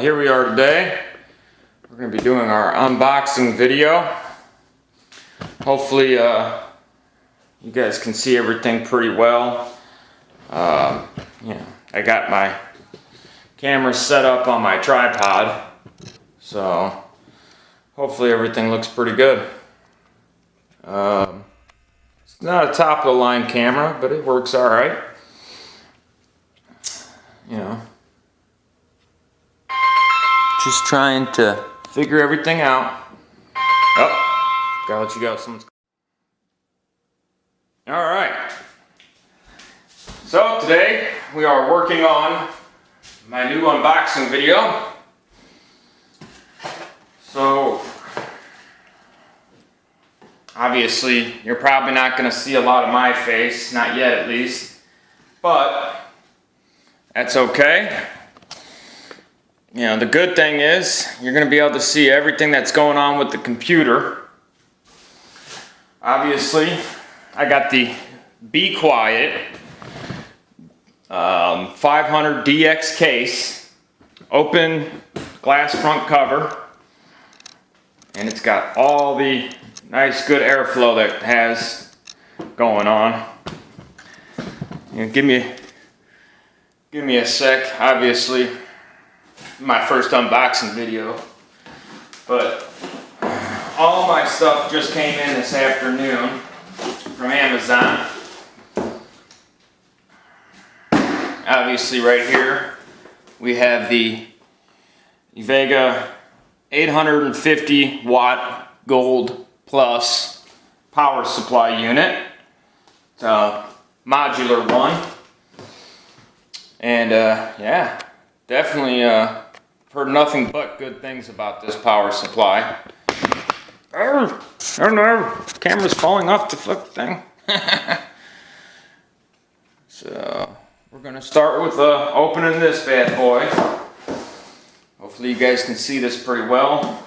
Here we are today. We're going to be doing our unboxing video. Hopefully you guys can see everything pretty well. I got my camera set up on my tripod, so hopefully everything looks pretty good. It's not a top of the line camera, but it works all right. Just trying to figure everything out. Oh, gotta let you go. All right. So today we are working on my new unboxing video. So obviously you're probably not going to see a lot of my face, not yet at least, but that's okay. The good thing is you're going to be able to see everything that's going on with the computer. Obviously, I got the Be Quiet 500 DX case, open glass front cover, and it's got all the nice good airflow that it has going on. Give me a sec. Obviously, my first unboxing video, but all my stuff just came in this afternoon from Amazon. Obviously right here we have the Vega 850 watt Gold Plus power supply unit. It's a modular one, and yeah, definitely heard nothing but good things about this power supply. Oh no, camera's falling off the flip thing. So we're gonna start with opening this bad boy. Hopefully you guys can see this pretty well.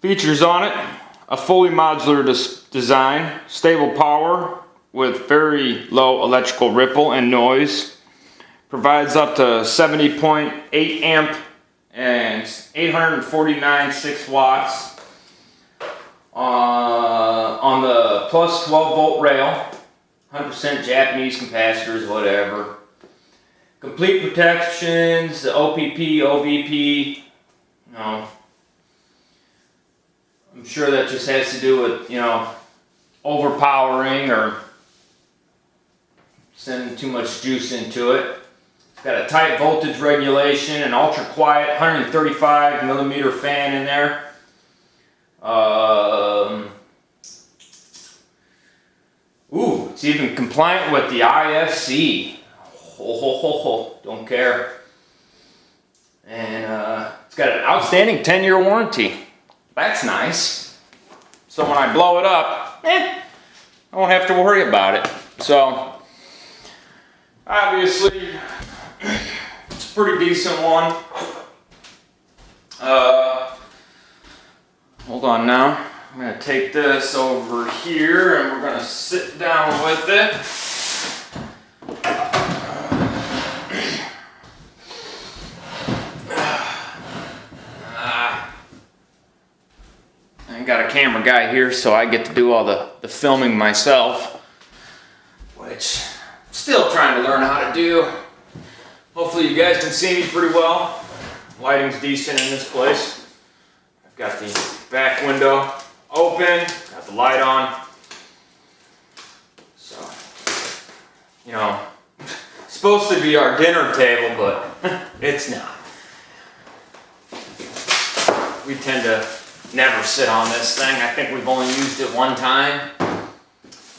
Features on it: a fully modular design, stable power with very low electrical ripple and noise. Provides up to 70.8 amp and 849 6 watts on the plus 12 volt rail. 100% Japanese capacitors, whatever. Complete protections, the OPP, OVP. I'm sure that just has to do with, overpowering or sending too much juice into it. It's got a tight voltage regulation, an ultra quiet 135 millimeter fan in there. It's even compliant with the IFC. Don't care. And it's got an outstanding 10-year warranty. That's nice. So when I blow it up, I won't have to worry about it. So obviously it's a pretty decent one. Hold on now. I'm going to take this over here and we're going to sit down with it. I got a camera guy here, so I get to do all the filming myself, which I'm still trying to learn how to do. Hopefully you guys can see me pretty well. Lighting's decent in this place. I've got the back window open, got the light on. So, it's supposed to be our dinner table, but it's not. We tend to never sit on this thing. I think we've only used it one time.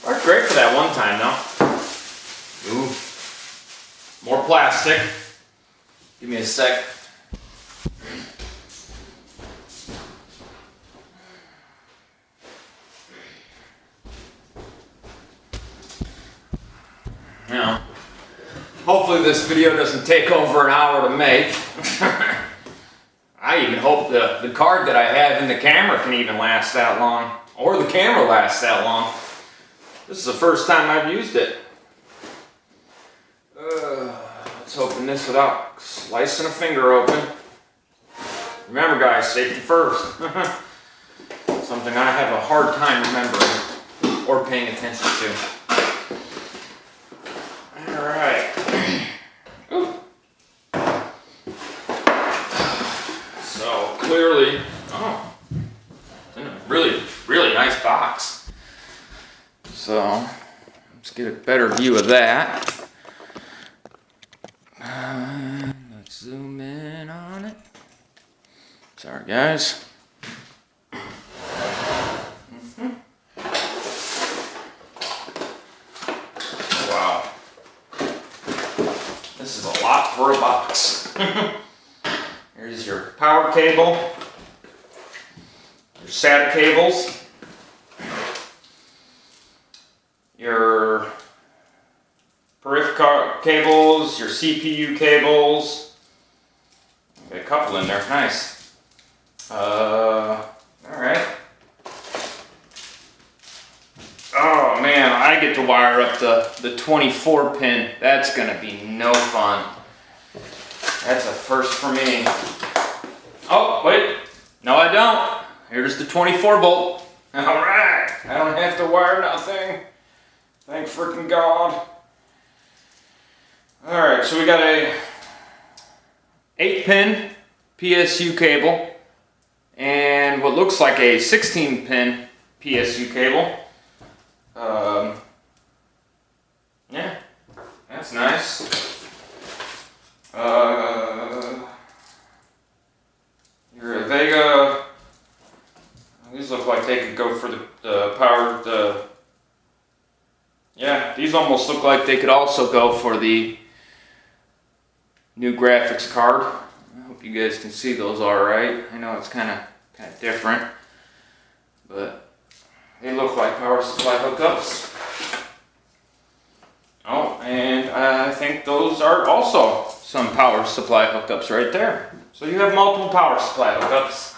Worked great for that one time though. Ooh. More plastic. Give me a sec. Hopefully this video doesn't take over an hour to make. I even hope the card that I have in the camera can even last that long, or the camera lasts that long. This is the first time I've used it. Let's Let's open this without slicing a finger open. Remember guys, safety first. Something I have a hard time remembering or paying attention to. Alright. So clearly, it's in a really nice box. So let's get a better view of that. Let's zoom in on it. Sorry guys. Wow. This is a lot for a box. Here's your power cable, your SATA cables, your peripheral cables, your CPU cables. Got a couple in there, nice. Alright. Oh man, I get to wire up the 24 pin. That's gonna be no fun. That's a first for me. Oh, wait. No, I don't. Here's the 24 volt. Alright. I don't have to wire nothing. Thank freaking God. Alright, so we got a 8-pin PSU cable and what looks like a 16-pin PSU cable. Yeah, that's nice. Your Vega, these look like they could go for the power, yeah, these almost look like they could also go for the new graphics card. I hope you guys can see those all right. I know it's kind of different, but they look like power supply hookups. Oh, and I think those are also some power supply hookups right there. So you have multiple power supply hookups.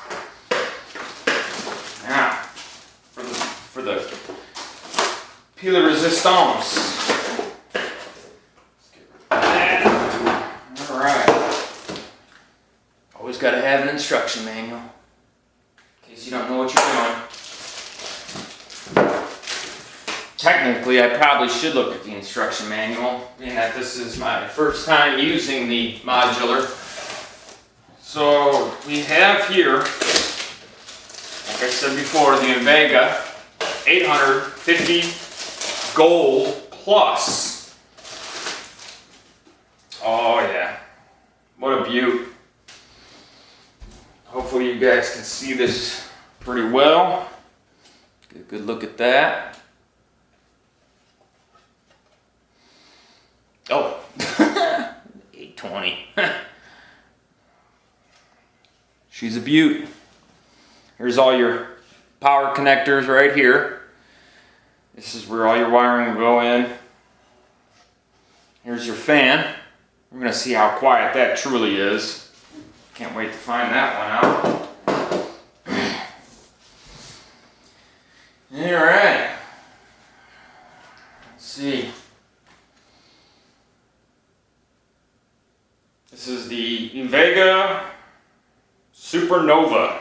Now, for the pile resistance. Alright. Always got to have an instruction manual in case you don't know what you're doing. Technically, I probably should look at the instruction manual, being that this is my first time using the modular. So we have here, like I said before, the Invega 850 Gold Plus. Oh yeah, what a beaut. Hopefully you guys can see this pretty well. Get a good look at that. Oh, 820. She's a beaut. Here's all your power connectors right here. This is where all your wiring will go in. Here's your fan. We're going to see how quiet that truly is. Can't wait to find that one out. Alright. Let's see. This is the Invega Supernova.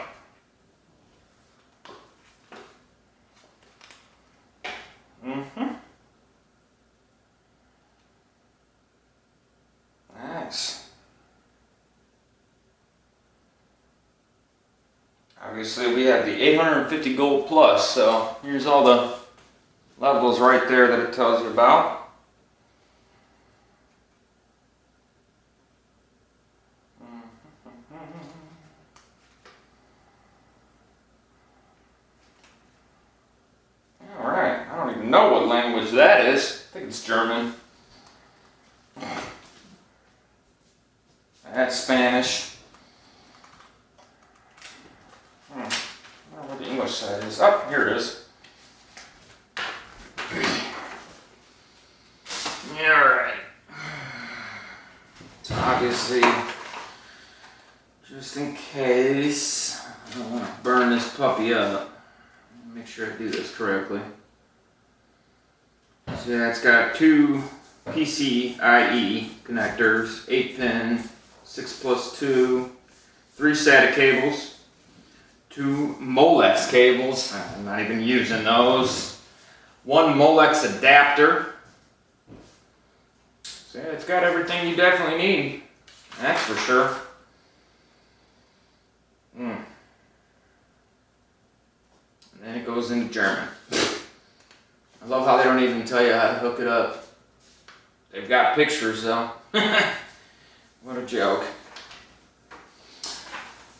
Nice. Obviously we have the 850 Gold Plus, so here's all the levels right there that it tells you about. Alright, I don't even know what language that is. I think it's German. That's Spanish. I don't know where the English side is. Oh, here it is. Alright. So obviously, just in case, I don't want to burn this puppy up. Make sure I do this correctly. So yeah, it's got two PCIe connectors, 8-pin, 6+2, 3 SATA cables, 2 Molex cables, I'm not even using those, 1 Molex adapter. So yeah, it's got everything you definitely need, that's for sure. And then it goes into German. I love how they don't even tell you how to hook it up. They've got pictures though. What a joke.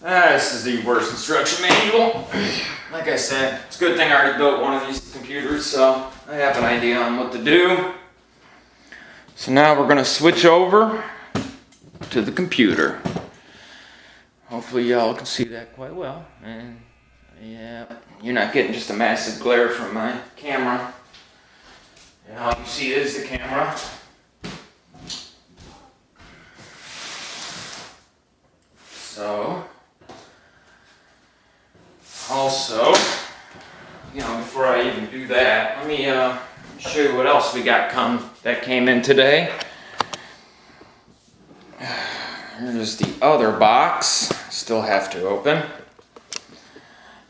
This is the worst instruction manual. Like I said, it's a good thing I already built one of these computers, so I have an idea on what to do. So now we're gonna switch over to the computer. Hopefully y'all can see that quite well. And yeah, you're not getting just a massive glare from my camera. And all you see is the camera. So, also, before I even do that, let me show you what else we got that came in today. Here's the other box. Still have to open.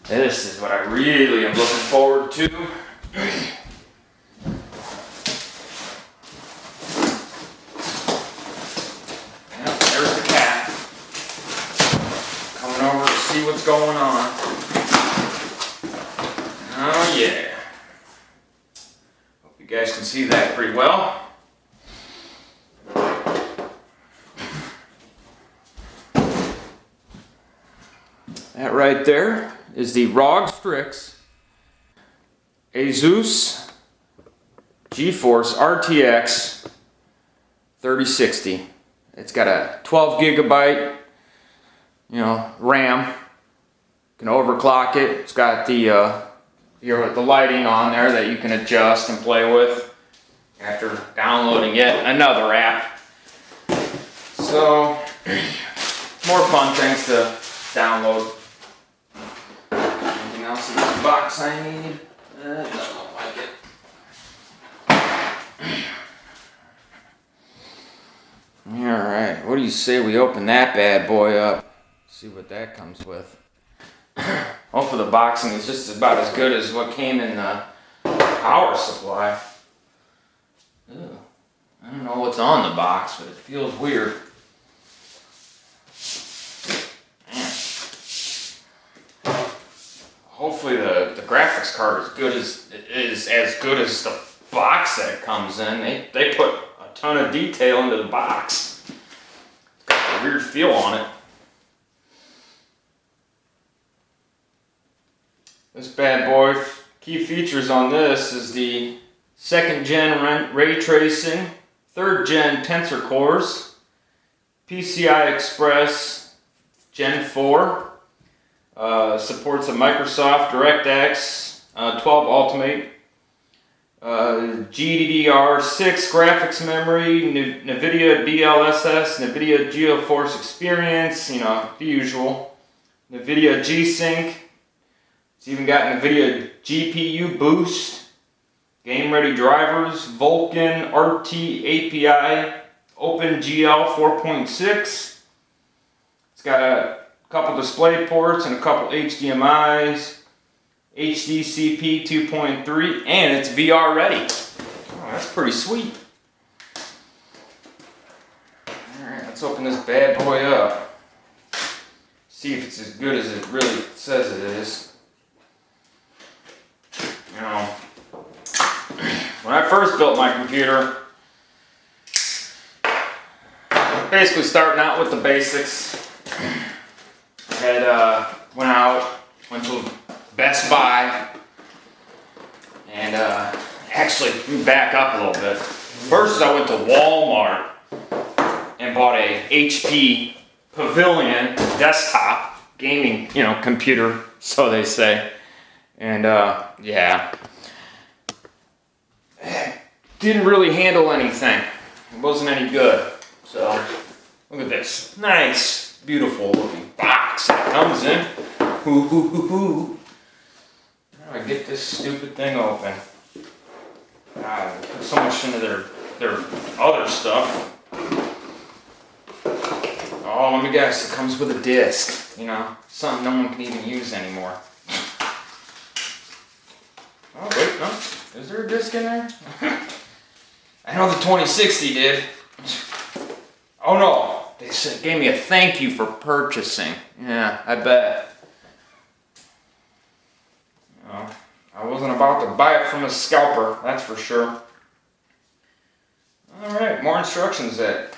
This is what I really am looking forward to. There's the cat. Coming over to see what's going on. Oh yeah. Hope you guys can see that pretty well. That right there is the ROG Strix Asus GeForce RTX 3060. It's got a 12 gigabyte, RAM. You can overclock it. It's got the lighting on there that you can adjust and play with after downloading yet another app. So, more fun things to download. Anything else in this box I need? No, I don't like it. Alright, what do you say we open that bad boy up? See what that comes with. Hopefully the boxing is just about as good as what came in the power supply. Ew. I don't know what's on the box, but it feels weird. Hopefully the graphics card is as good as the box that it comes in. They put a ton of detail into the box. It's got a weird feel on it. This bad boy, key features on this is the 2nd gen ray tracing, 3rd gen tensor cores, PCI Express Gen 4, supports a Microsoft DirectX 12 Ultimate, GDDR6 graphics memory, NVIDIA DLSS, NVIDIA GeForce Experience, the usual, NVIDIA G-Sync. It's even got NVIDIA GPU Boost, game ready drivers, Vulkan RT API, OpenGL 4.6. It's got a couple display ports and a couple HDMIs, HDCP 2.3, and it's VR ready. Oh, that's pretty sweet. Alright, let's open this bad boy up. See if it's as good as it really says it is. When I first built my computer, basically starting out with the basics. I had went to Best Buy, and actually back up a little bit. First, I went to Walmart and bought a HP Pavilion desktop gaming, computer, so they say. And yeah, didn't really handle anything. It wasn't any good. So look at this nice, beautiful looking box that comes in. How do I get this stupid thing open? God, they put so much into their their other stuff. Oh, let me guess, it comes with a disc, you know, something no one can even use anymore. Oh, wait, no, is there a disc in there? I know the 2060 did. Oh no, they gave me a thank you for purchasing. Yeah, I bet. Oh, I wasn't about to buy it from a scalper, that's for sure. Alright, more instructions that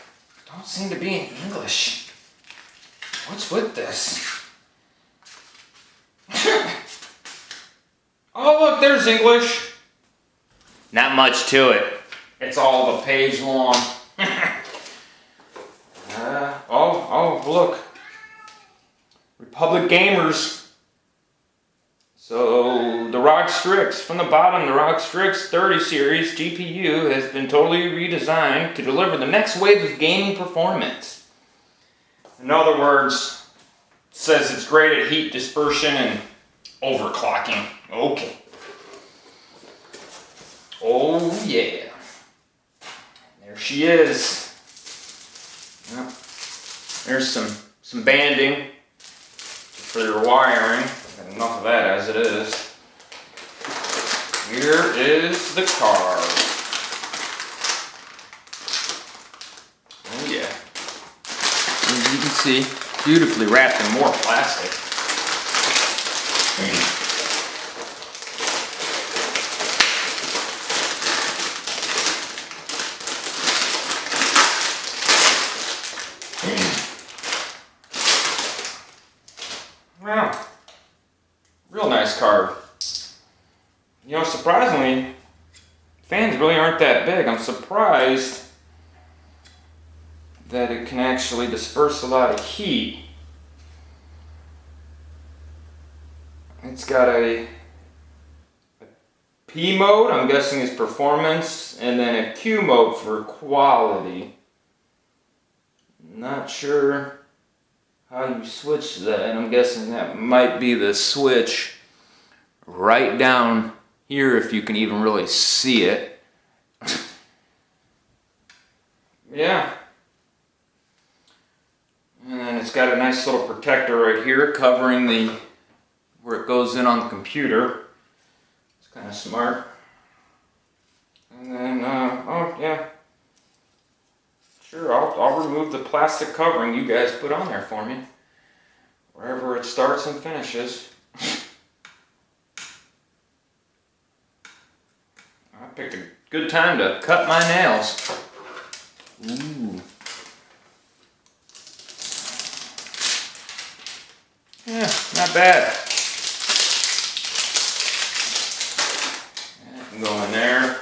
don't seem to be in English. What's with this? Oh look, there's English. Not much to it. It's all of a page long. Oh, look. Republic Gamers. So, the ROG Strix. From the bottom, the ROG Strix 30 series GPU has been totally redesigned to deliver the next wave of gaming performance. In other words, it says it's great at heat dispersion and overclocking. Okay. Oh yeah. There she is. Yep. There's some banding for your wiring. Got enough of that as it is. Here is the card. Oh yeah. As you can see, beautifully wrapped in more plastic. Wow. Real nice card. You know, surprisingly, fans really aren't that big. I'm surprised that it can actually disperse a lot of heat. It's got a P mode, I'm guessing is performance, and then a Q mode for quality. Not sure how you switch that, and I'm guessing that might be the switch right down here if you can even really see it. Yeah. And then it's got a nice little protector right here covering the where it goes in on the computer. It's kind of smart. And then, oh yeah. Sure, I'll remove the plastic covering you guys put on there for me. Wherever it starts and finishes. I picked a good time to cut my nails. Ooh. Yeah, not bad. That can go in there.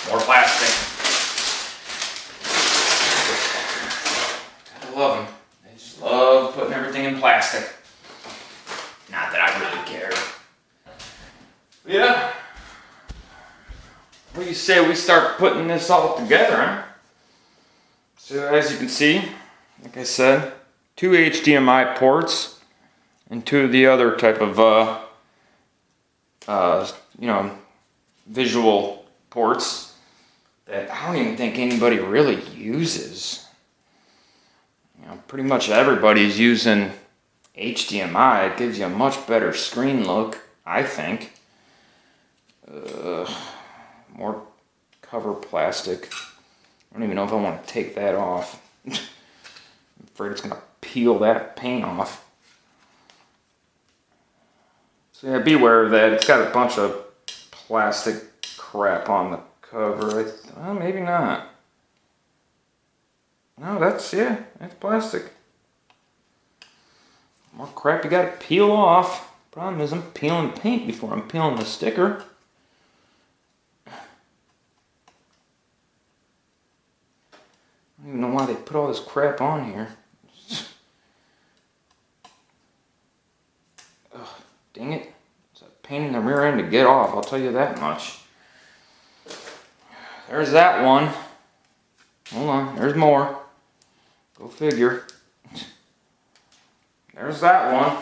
More plastic. I love them. I just love putting everything in plastic. Not that I really care. But yeah. What do you say we start putting this all together, huh? So as you can see, like I said, 2 HDMI ports and 2 of the other type of visual ports that I don't even think anybody really uses. You know, pretty much everybody's using HDMI. It gives you a much better screen look, I think. More cover plastic. I don't even know if I want to take that off. I'm afraid it's going to peel that paint off. So yeah, beware of that. It's got a bunch of plastic crap on the cover. Well, maybe not. No, that's plastic. More crap you got to peel off. Problem is I'm peeling paint before I'm peeling the sticker. I don't even know why they put all this crap on here. Ugh, dang it. It's a pain in the rear end to get off, I'll tell you that much. There's that one. Hold on, there's more. Go figure. There's that one.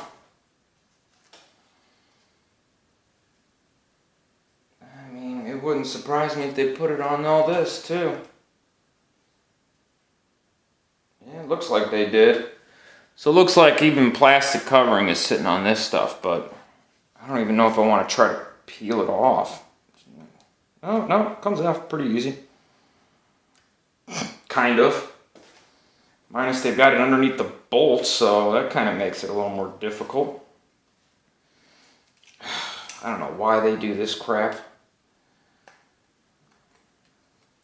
I mean, it wouldn't surprise me if they put it on all this too. Yeah, it looks like they did. So it looks like even plastic covering is sitting on this stuff, but I don't even know if I want to try to peel it off. Oh, no, it comes off pretty easy. Kind of. Minus they've got it underneath the bolts, so that kind of makes it a little more difficult. I don't know why they do this crap.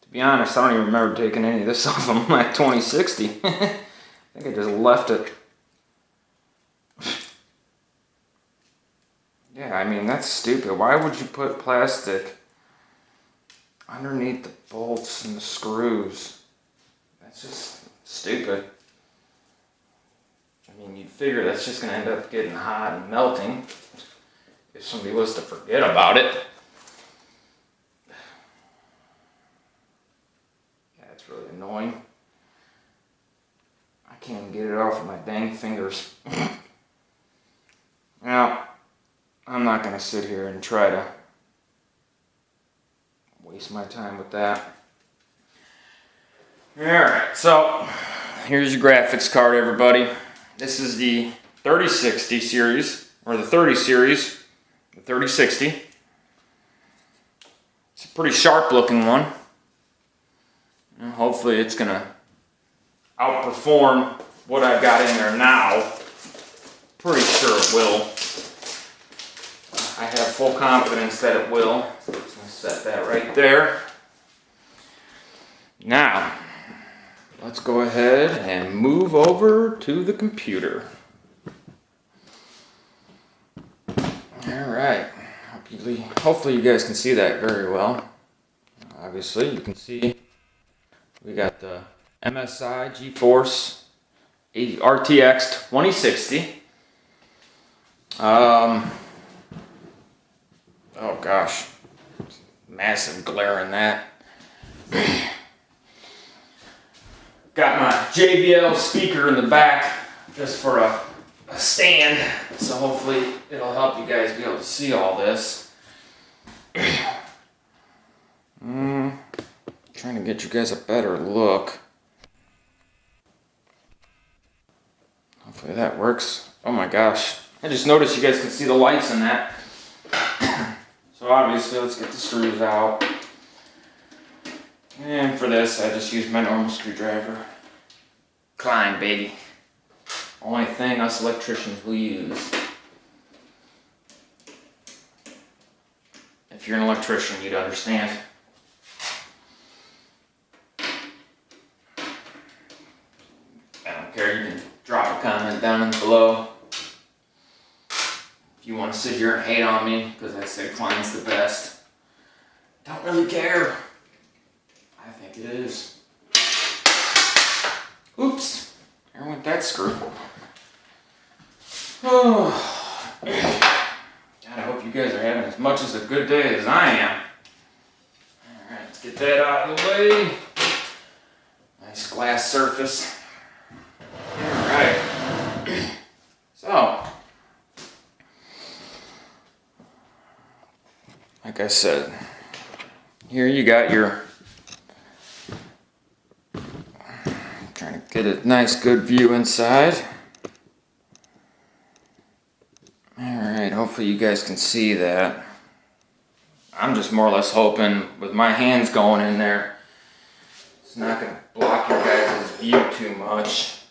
To be honest, I don't even remember taking any of this off of my 2060. I think I just left it. Yeah, I mean, that's stupid. Why would you put plastic underneath the bolts and the screws? That's just stupid. I mean, you'd figure that's just going to end up getting hot and melting if somebody was to forget about it. Yeah, it's really annoying. I can't even get it off with my dang fingers. Now, I'm not going to sit here and try to waste my time with that. Alright, so here's your graphics card, everybody. This is the 3060 series, or the 30 series, the 3060. It's a pretty sharp looking one. And hopefully it's going to outperform what I've got in there now. Pretty sure it will. I have full confidence that it will. So I'm going to set that right there. Now, let's go ahead and move over to the computer. Alright, hopefully you guys can see that very well. Obviously, you can see we got the MSI GeForce RTX 2060. Oh gosh, massive glare in that. Got my JBL speaker in the back just for a stand, so hopefully it'll help you guys be able to see all this. Trying to get you guys a better look. Hopefully that works. Oh my gosh, I just noticed you guys can see the lights in that. So obviously, let's get the screws out. And for this, I just used my normal screwdriver. Klein, baby. Only thing us electricians will use. If you're an electrician, you'd understand. I don't care, you can drop a comment down below. If you want to sit here and hate on me, because I say Klein's the best. Don't really care. I think it is. Oops. There went that screw. Oh. God, I hope you guys are having as much as a good day as I am. Alright, let's get that out of the way. Nice glass surface. Alright. So, like I said, here you got your, trying to get a nice good view inside. Alright, hopefully you guys can see that. I'm just more or less hoping with my hands going in there, it's not going to block your guys' view too much.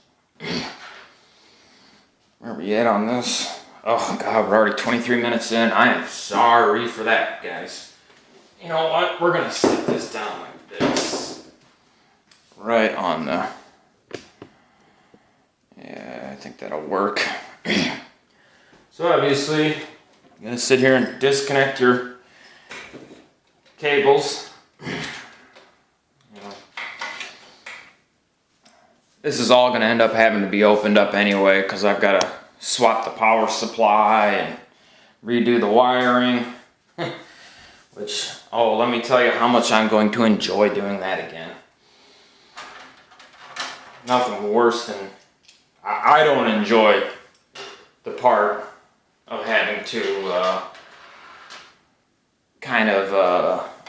Where are we at on this? Oh God, we're already 23 minutes in. I am sorry for that, guys. You know what? We're going to sit this down like this. Right on the... Yeah, I think that'll work. So obviously, you're going to sit here and disconnect your cables. This is all going to end up having to be opened up anyway, because I've got to swap the power supply and redo the wiring. Which, oh, let me tell you how much I'm going to enjoy doing that again. Nothing worse than, I don't enjoy the part of having to kind of,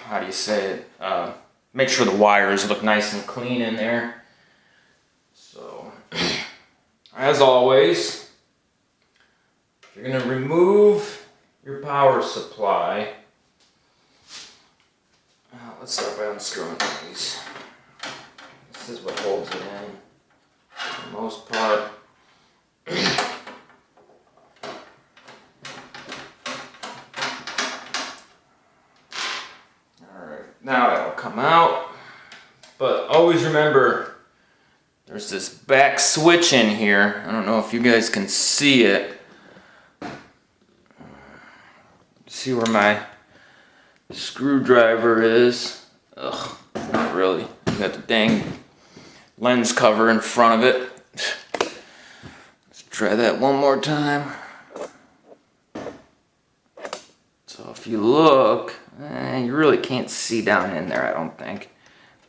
how do you say it, make sure the wires look nice and clean in there. So, as always, if you're going to remove your power supply, let's start by unscrewing these. This is what holds it in, for the most part. Now it'll come out, but always remember there's this back switch in here. I don't know if you guys can see it. See where my screwdriver is? Ugh, not really. You got the dang lens cover in front of it. Let's try that one more time. So if you look, you really can't see down in there, I don't think.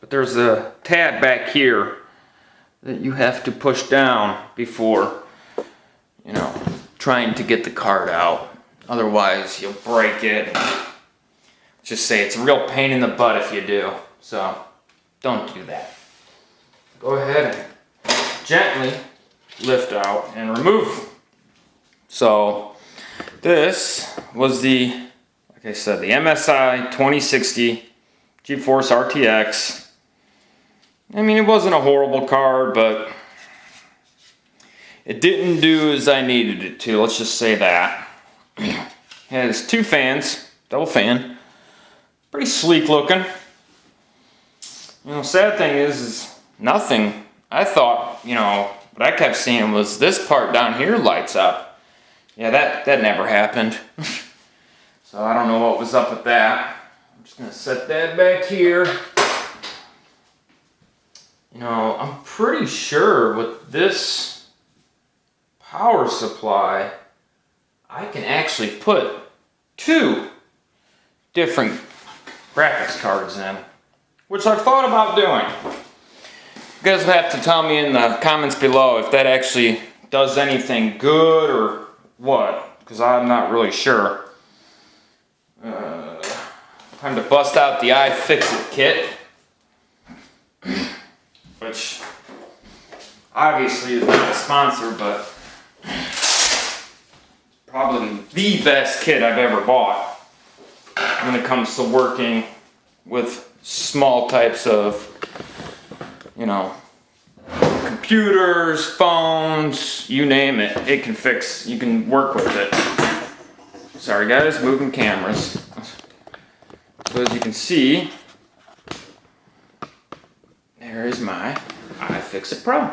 But there's a tab back here that you have to push down before, you know, trying to get the card out. Otherwise, you'll break it. Just say it's a real pain in the butt if you do. So, don't do that. Go ahead and gently lift out and remove. So, this was the, like I said, the MSI 2060 GeForce RTX. I mean, it wasn't a horrible card, but it didn't do as I needed it to. Let's just say that. It has two fans, double fan. Pretty sleek looking. You know, sad thing is nothing. I thought, you know, what I kept seeing was this part down here lights up. Yeah, that never happened. So I don't know what was up with that. I'm just gonna set that back here. You know, I'm pretty sure with this power supply, I can actually put two different graphics cards in, which I've thought about doing. You guys have to tell me in the comments below if that actually does anything good or what, because I'm not really sure. Time to bust out the iFixit kit, which obviously is not a sponsor, but probably the best kit I've ever bought when it comes to working with small types of, you know, computers, phones, you name it. It can fix, you can work with it. Sorry guys, moving cameras. So as you can see, there is my iFixit Pro,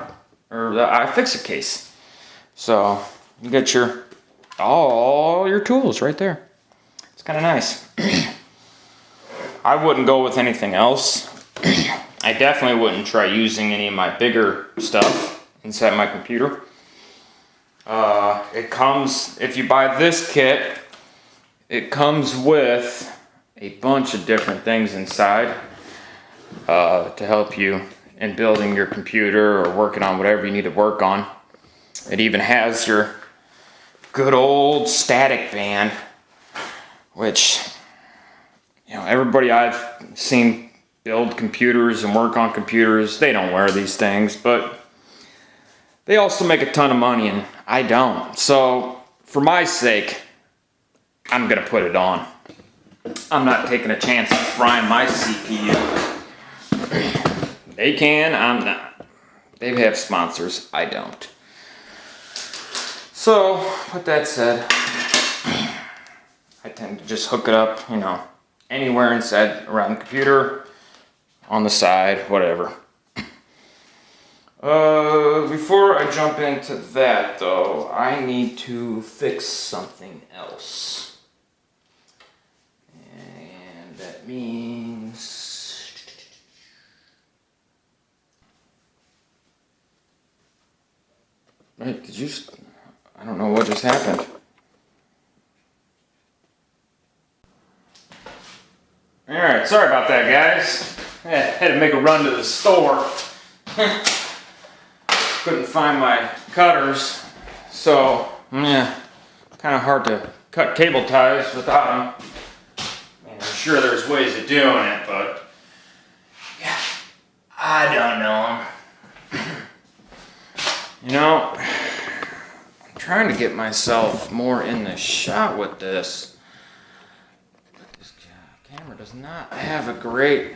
or the iFixit case. So you get all your tools right there. It's kind of nice. I wouldn't go with anything else. I definitely wouldn't try using any of my bigger stuff inside my computer. It comes, if you buy this kit, it comes with a bunch of different things inside to help you in building your computer or working on whatever you need to work on. It even has your good old static band, which, you know, everybody I've seen build computers and work on computers, they don't wear these things, but they also make a ton of money and I don't. So for my sake, I'm gonna put it on. I'm not taking a chance of frying my CPU. They can, I'm not. They have sponsors, I don't. So, with that said, I tend to just hook it up, you know, anywhere inside around the computer, on the side, whatever. Before I jump into that though, I need to fix something else. And that means... Wait, did you... I don't know what just happened. Alright, sorry about that, guys. I had to make a run to the store. Couldn't find my cutters, so yeah, kind of hard to cut cable ties without them. I mean, I'm sure there's ways of doing it, but yeah, I don't know. You know, I'm trying to get myself more in the shot with this. But this camera does not have a great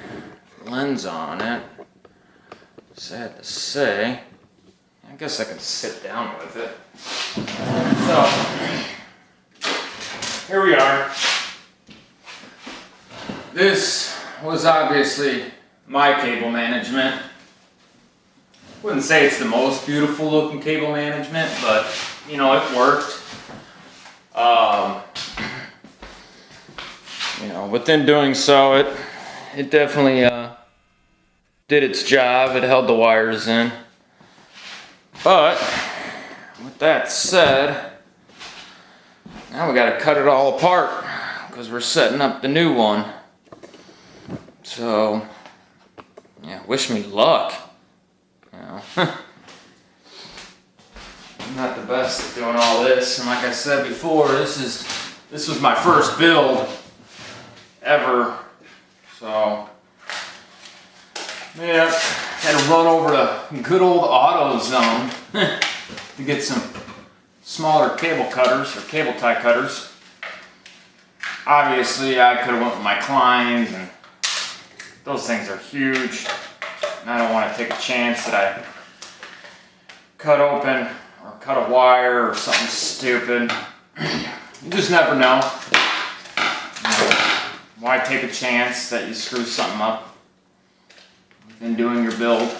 lens on it. Sad to say. I guess I can sit down with it. So, here we are. This was obviously my cable management. Wouldn't say it's the most beautiful looking cable management, but you know, it worked. You know, within doing so, it definitely did its job. It held the wires in. But with that said, now we got to cut it all apart because we're setting up the new one. So, yeah, wish me luck. You know, I'm not the best at doing all this, and like I said before, this was my first build ever. So, yeah, had to run over to good old AutoZone to get some smaller cable cutters or cable tie cutters. Obviously, I could have went with my Kleins, and those things are huge. And I don't want to take a chance that I cut open or cut a wire or something stupid. You just never know. Why take a chance that you screw something up in doing your build?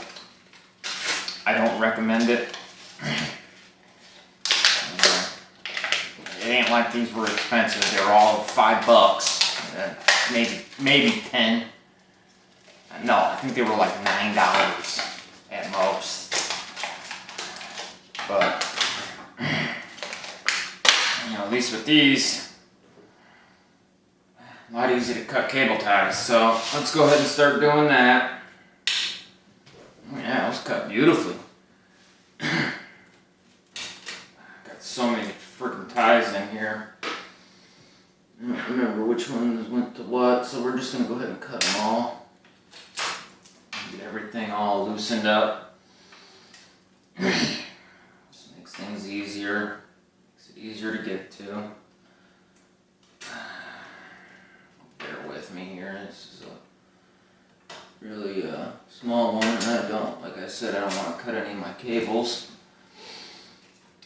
I don't recommend it. It ain't like these were expensive. They were all $5, maybe 10. No, I think they were like $9 at most. But you know, at least with these, a lot easier to cut cable ties. So let's go ahead and start doing that. Yeah, it was cut beautifully. Got so many freaking ties in here. I don't remember which ones went to what, so we're just gonna go ahead and cut them all. Get everything all loosened up. Just makes things easier. Makes it easier to get to. Bear with me here. This is a really small one, and I don't, like I said, I don't want to cut any of my cables.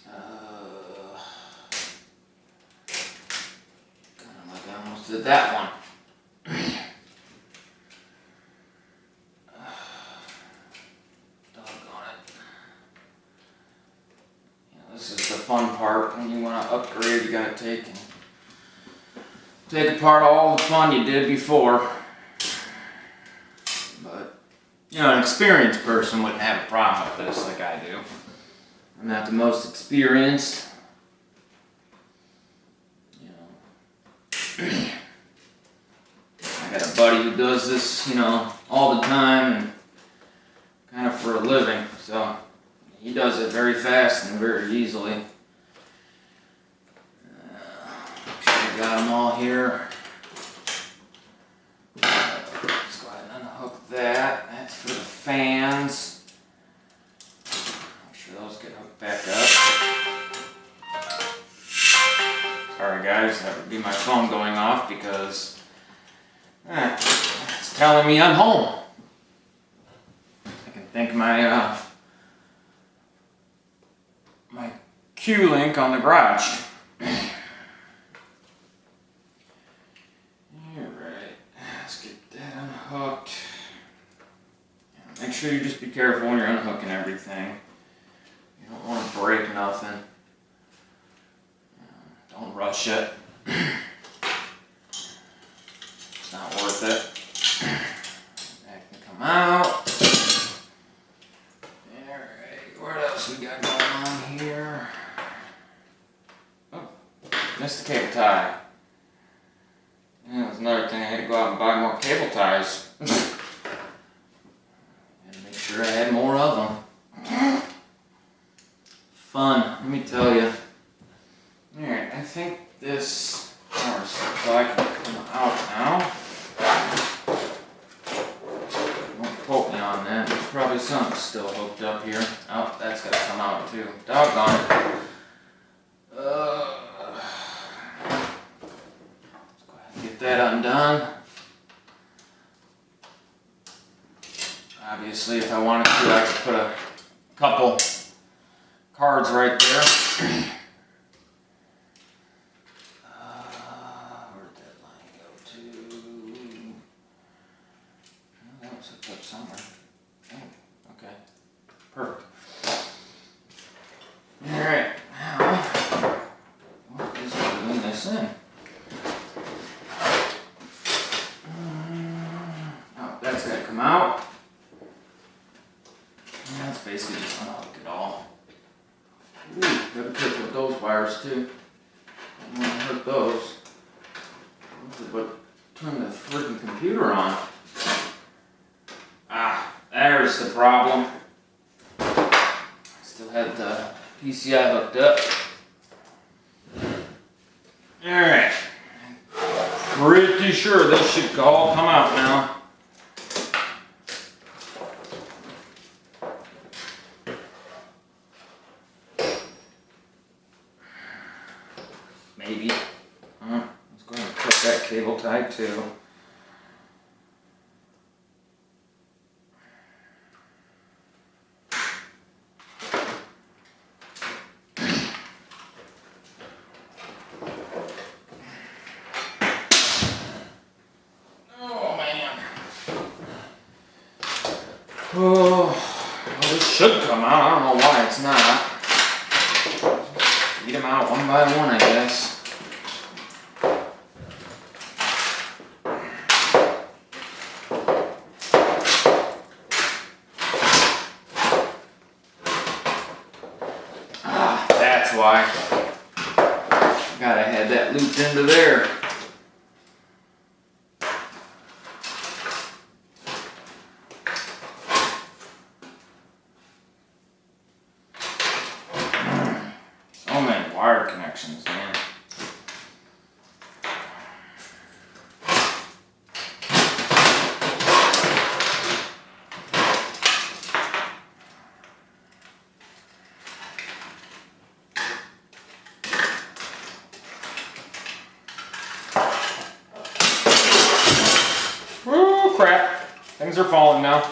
Kind of like I almost did that one. Fun part when you want to upgrade, you got to take apart all the fun you did before. But you know, an experienced person wouldn't have a problem with this like I do. I'm not the most experienced. You know, I got a buddy who does this, you know, all the time and kind of for a living. So he does it very fast and very easily. Okay, got them all here. Let's go ahead and unhook that. That's for the fans. Make sure those get hooked back up. Sorry guys, that would be my phone going off because it's telling me I'm home. I can thank my my Q-Link on the garage. Alright, let's get that unhooked. Make sure you just be careful when you're unhooking everything. You don't want to break nothing. Don't rush it. It's not worth it. That can come out. Alright, what else we got going on here? Oh, missed the cable tie. Yeah, that was another thing. I had to go out and buy more cable ties. And make sure I had more of them. Fun, let me tell you. think this power supply can come out now. Don't quote me on that. There's probably something still hooked up here. Oh, that's got to come out too. Doggone it. Let's go ahead and get that undone. Obviously, if I wanted to, I could put a couple cards right there. Where did that line go to? Well, that was hooked up somewhere. Oh, okay. Perfect. Alright, now, what is doing this in? Oh, that's got to come out. That's basically just unhook it all. Ooh, gotta be careful with those wires too. Don't want to hurt those. But turn the freaking computer on. Ah, there's the problem. I still had the PCI hooked up. Alright. Pretty sure this should all come out now. Maybe. Let's go ahead and put that cable tied too. Oh man. Oh, well, this should come out. I don't know why it's not. Eat them out one by one, I guess. Ah, that's why. Gotta have that looped into there. So many wire connections, man. Ooh, crap. Things are falling now.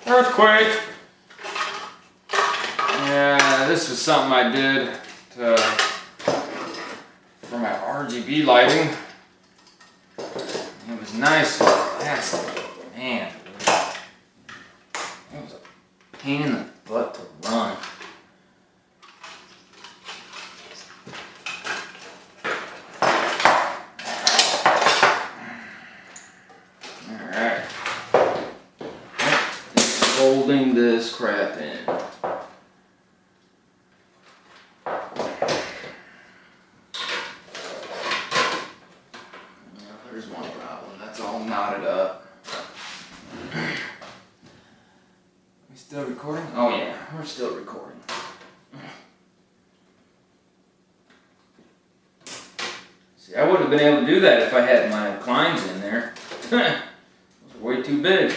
Earthquake. Yeah, this was something I did for my RGB lighting. It was nice and lasting. Man, it was a pain in the butt to run. Alright. Holding this crap in. There's one problem. That's all knotted up. We still recording? Oh yeah, we're still recording. See, I wouldn't have been able to do that if I had my Kleins in there. Those are way too big.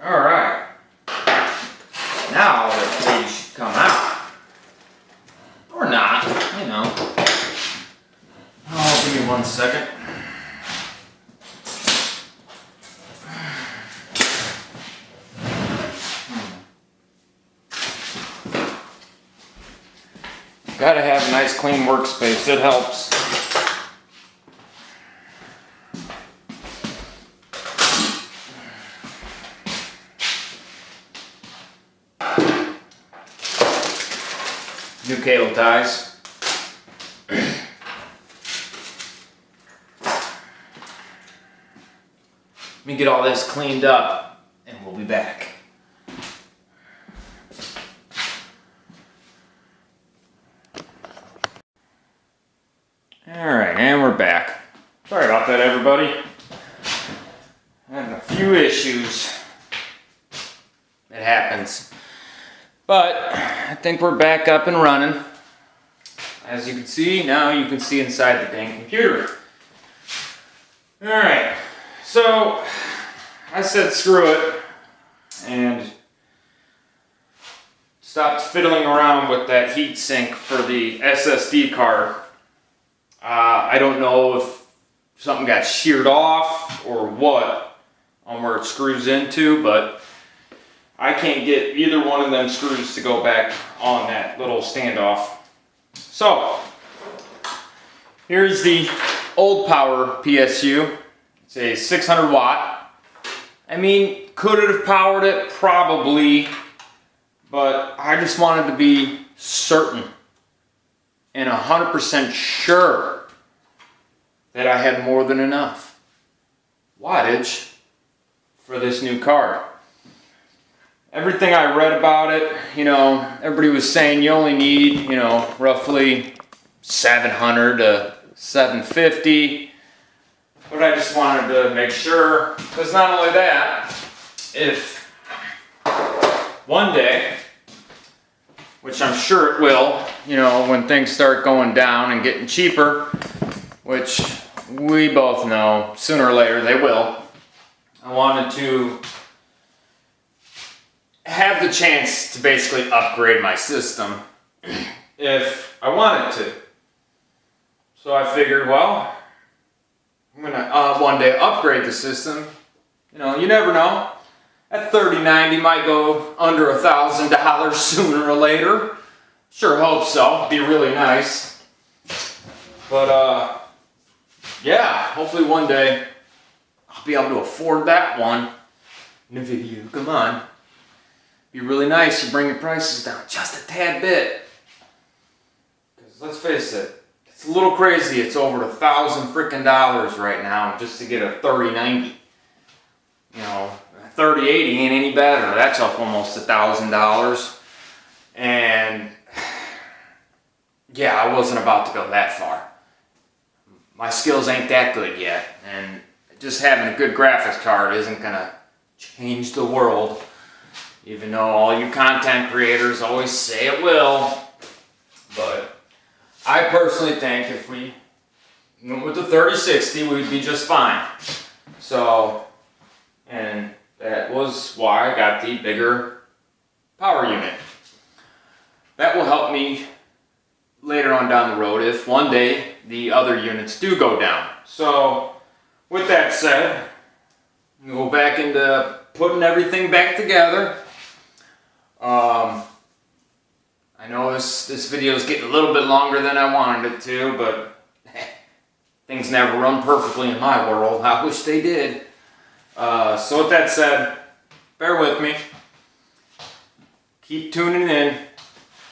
Alright. Now the page should come out. Or not, you know. Oh, give me 1 second. Gotta have a nice clean workspace, it helps. New cable ties. Let me get all this cleaned up and we'll be back. about that, everybody. Having a few issues. It happens. But I think we're back up and running. As you can see, now you can see inside the dang computer. Alright, so I said screw it and stopped fiddling around with that heat sink for the SSD card. I don't know if something got sheared off or what on where it screws into, but I can't get either one of them screws to go back on that little standoff. So, here's the old power PSU. It's a 600 watt. I mean, could it have powered it? Probably. But I just wanted to be certain and 100% sure that I had more than enough wattage for this new card. Everything I read about it, everybody was saying you only need, roughly 700 to 750. But I just wanted to make sure, because not only that, if one day, which I'm sure it will, when things start going down and getting cheaper, which we both know sooner or later they will, I wanted to have the chance to basically upgrade my system if I wanted to. So I figured, well, I'm gonna one day upgrade the system. You never know. That 3090 might go under $1,000 sooner or later. Sure hope so. Be really nice. But yeah, hopefully one day I'll be able to afford that one. NVIDIA, come on. Be really nice to bring the prices down just a tad bit. Because let's face it, it's a little crazy. It's over $1,000 freaking dollars right now just to get a 3090. 3080 ain't any better. That's up almost $1,000. And yeah, I wasn't about to go that far. My skills ain't that good yet. And just having a good graphics card isn't gonna change the world. Even though all you content creators always say it will. But I personally think if we went with the 3060, we'd be just fine. So, and that was why I got the bigger power unit. That will help me later on down the road if one day the other units do go down. So, with that said, we'll go back into putting everything back together. I know this video is getting a little bit longer than I wanted it to, but things never run perfectly in my world. I wish they did. So with that said, bear with me. Keep tuning in,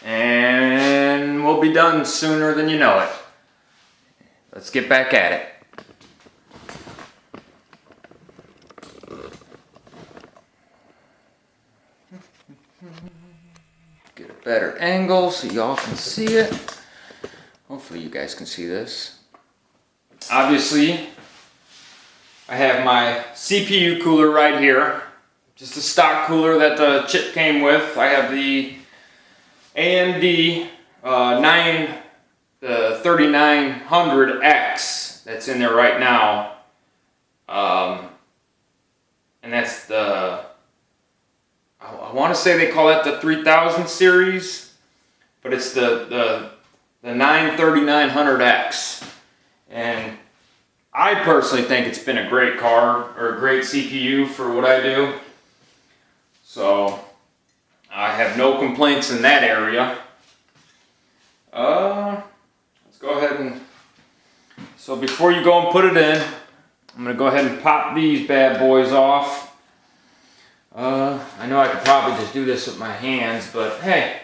and we'll be done sooner than you know it. Let's get back at it. Get a better angle so y'all can see it. Hopefully you guys can see this. Obviously, I have my CPU cooler right here. Just a stock cooler that the chip came with. I have the AMD 3900X that's in there right now. And that's the, I want to say they call that the 3000 series, but it's the 3900X. And I personally think it's been a great card, or a great CPU for what I do. So, I have no complaints in that area. Let's go ahead and, so before you go and put it in, I'm going to go ahead and pop these bad boys off. I know I could probably just do this with my hands, but hey,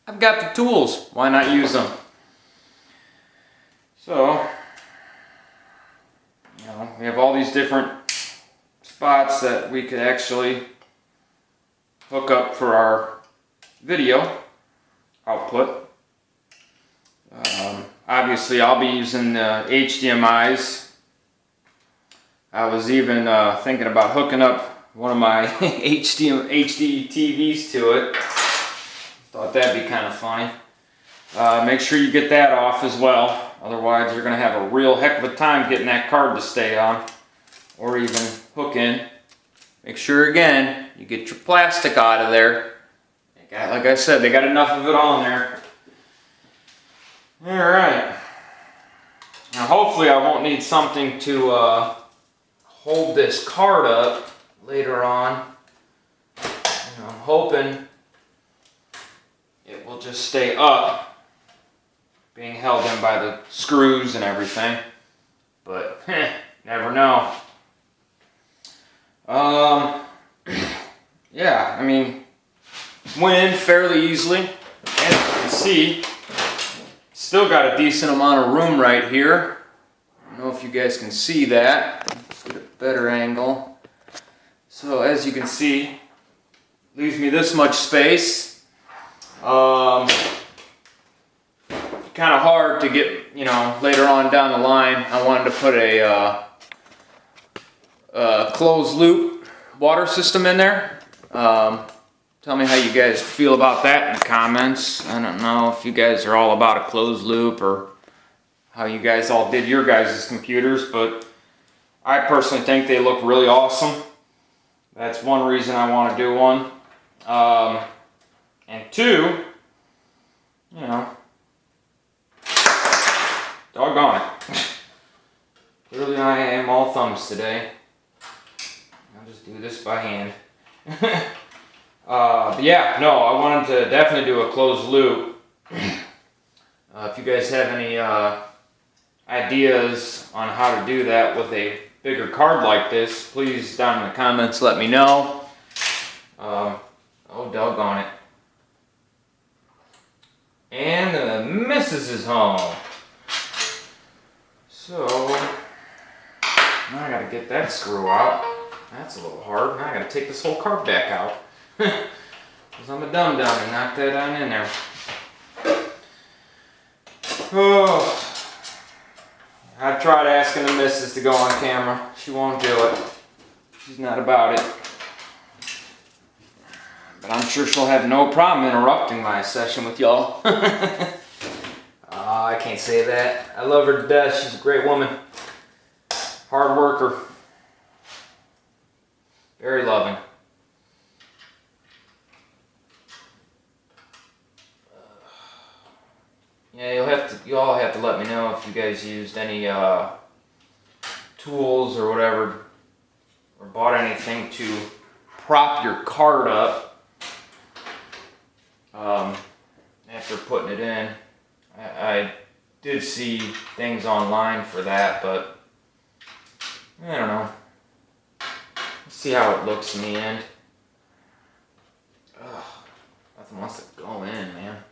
I've got the tools. Why not use them? So, we have all these different spots that we could actually hook up for our video output. Obviously, I'll be using the HDMIs I was even thinking about hooking up one of my HD TVs to it. Thought that'd be kind of funny. Make sure you get that off as well. Otherwise, you're going to have a real heck of a time getting that card to stay on or even hook in. Make sure, again, you get your plastic out of there. Like I said, they got enough of it on there. Alright. Now, hopefully I won't need something to hold this card up later on. I'm hoping it will just stay up, being held in by the screws and everything. But, never know. Yeah, I mean, went in fairly easily. As you can see, still got a decent amount of room right here. I don't know if you guys can see that. Let's get a better angle. So, as you can see, leaves me this much space. Kind of hard to get, you know, later on down the line. I wanted to put a closed loop water system in there. Tell me how you guys feel about that in the comments. I don't know if you guys are all about a closed loop or how you guys all did your guys' computers, but I personally think they look really awesome. That's one reason I want to do one. And two, you know, doggone it. Clearly I am all thumbs today. I'll just do this by hand. But yeah, no, I wanted to definitely do a closed loop. If you guys have any ideas on how to do that with a bigger card like this, please down in the comments let me know. Oh, doggone it. And the missus is home. So, now I gotta get that screw out. That's a little hard. Now I gotta take this whole card back out. Because I'm a dum-dum and knock that on in there. Oh. I've tried asking the missus to go on camera. She won't do it. She's not about it. But I'm sure she'll have no problem interrupting my session with y'all. I can't say that. I love her to death. She's a great woman. Hard worker. Very loving. Yeah, you all have to let me know if you guys used any tools or whatever, or bought anything to prop your card up after putting it in. I did see things online for that, but I don't know. Let's see how it looks in the end. Ugh, nothing wants to go in, man.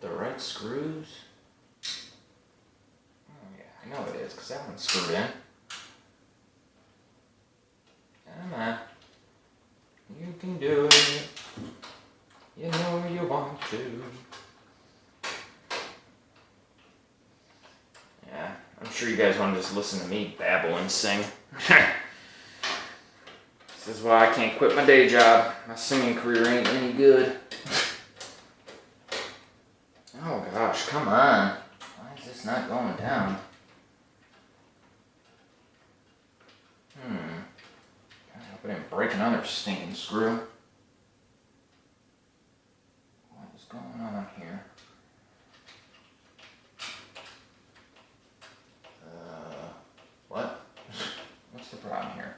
The right screws? Oh yeah, I know it is, because that one's screwed in. Come on. You can do it. You know you want to. Yeah, I'm sure you guys want to just listen to me babble and sing. This is why I can't quit my day job. My singing career ain't any good. Oh gosh, come on. Why is this not going down? I hope I didn't break another stinking screw. What is going on here? What? What's the problem here?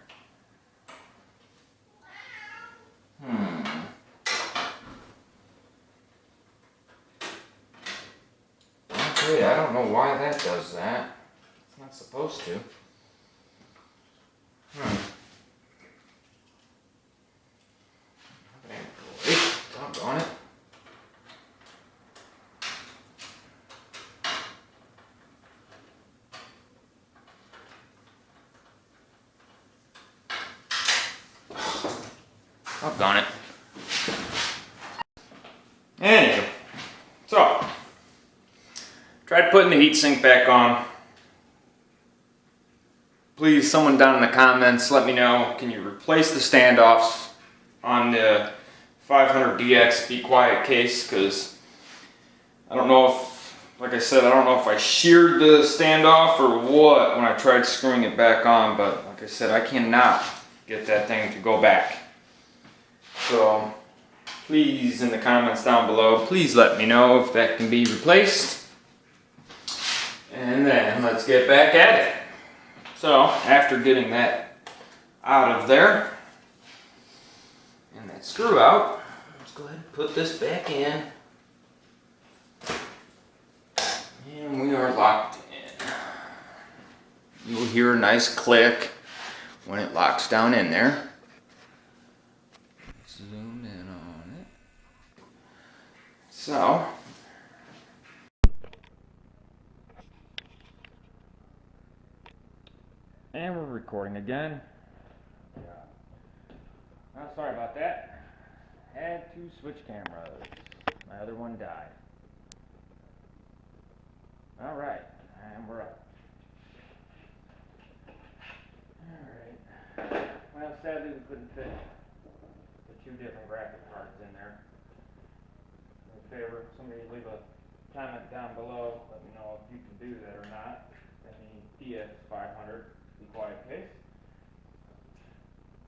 Okay, I don't know why that does that. It's not supposed to. Doggone it. Doggone it. Anyway, so tried putting the heatsink back on. please, someone down in the comments, let me know, can you replace the standoffs on the 500DX Be Quiet case? Because I don't know if, like I said, I don't know if I sheared the standoff or what when I tried screwing it back on, but like I said, I cannot get that thing to go back. So please, in the comments down below, please let me know if that can be replaced. And then let's get back at it. So after getting that out of there and that screw out, let's go ahead and put this back in. And we are locked in. You will hear a nice click when it locks down in there. Zoom in on it. So, and we're recording again. Oh, sorry about that. Had to switch cameras. My other one died. Alright, and we're up. Alright. Well, sadly we couldn't fit the 2 different graphic cards in there. In favor, somebody leave a comment down below. Let me know if you can do that or not. The DX500 Be Quiet case.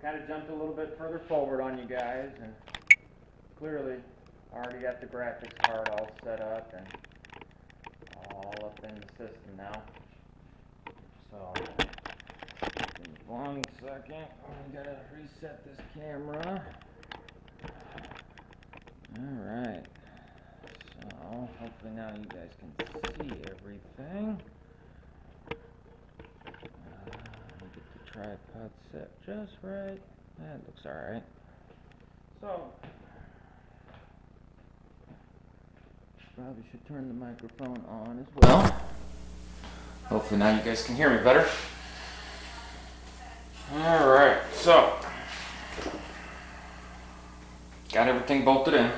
Kind of jumped a little bit further forward on you guys, and clearly already got the graphics card all set up and all up in the system now. So, give me 1 second. I gotta reset this camera. Alright. So, hopefully now you guys can see everything. Get the tripod set just right. That looks alright. So, probably should turn the microphone on as well. Hopefully now you guys can hear me better. Alright, so got everything bolted in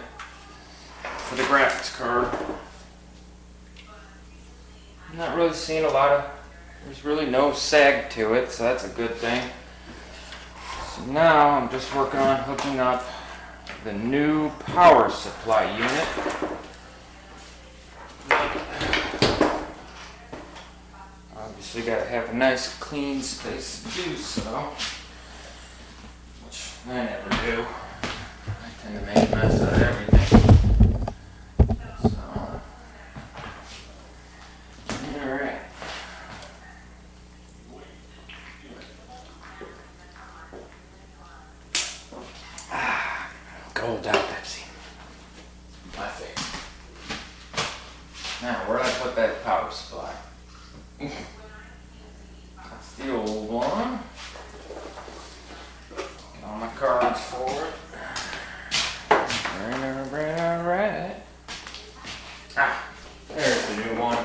for the graphics card. I'm not really seeing a lot of, there's really no sag to it, so that's a good thing. So now I'm just working on hooking up the new power supply unit. Obviously got to have a nice clean space to do so, which I never do. I tend to make a mess out of everything. So, alright. Go without Pepsi. My favorite. Now, where did I put that power supply? That's the old one. Get all my cards for it. Alright. Ah, there's the new one.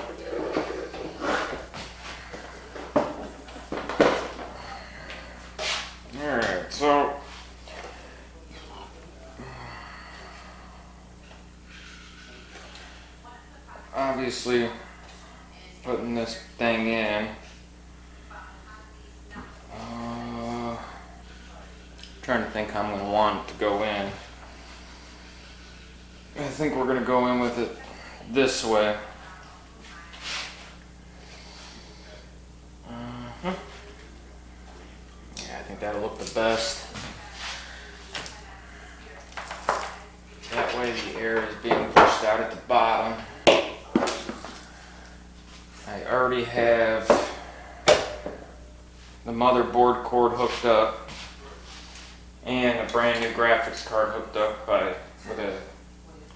Alright, so obviously putting this thing in, trying to think how I'm going to want it to go in. I think we're going to go in with it this way. Yeah, I think that'll look the best. That way the air is being pushed out at the bottom. I already have the motherboard cord hooked up and a brand new graphics card hooked up with the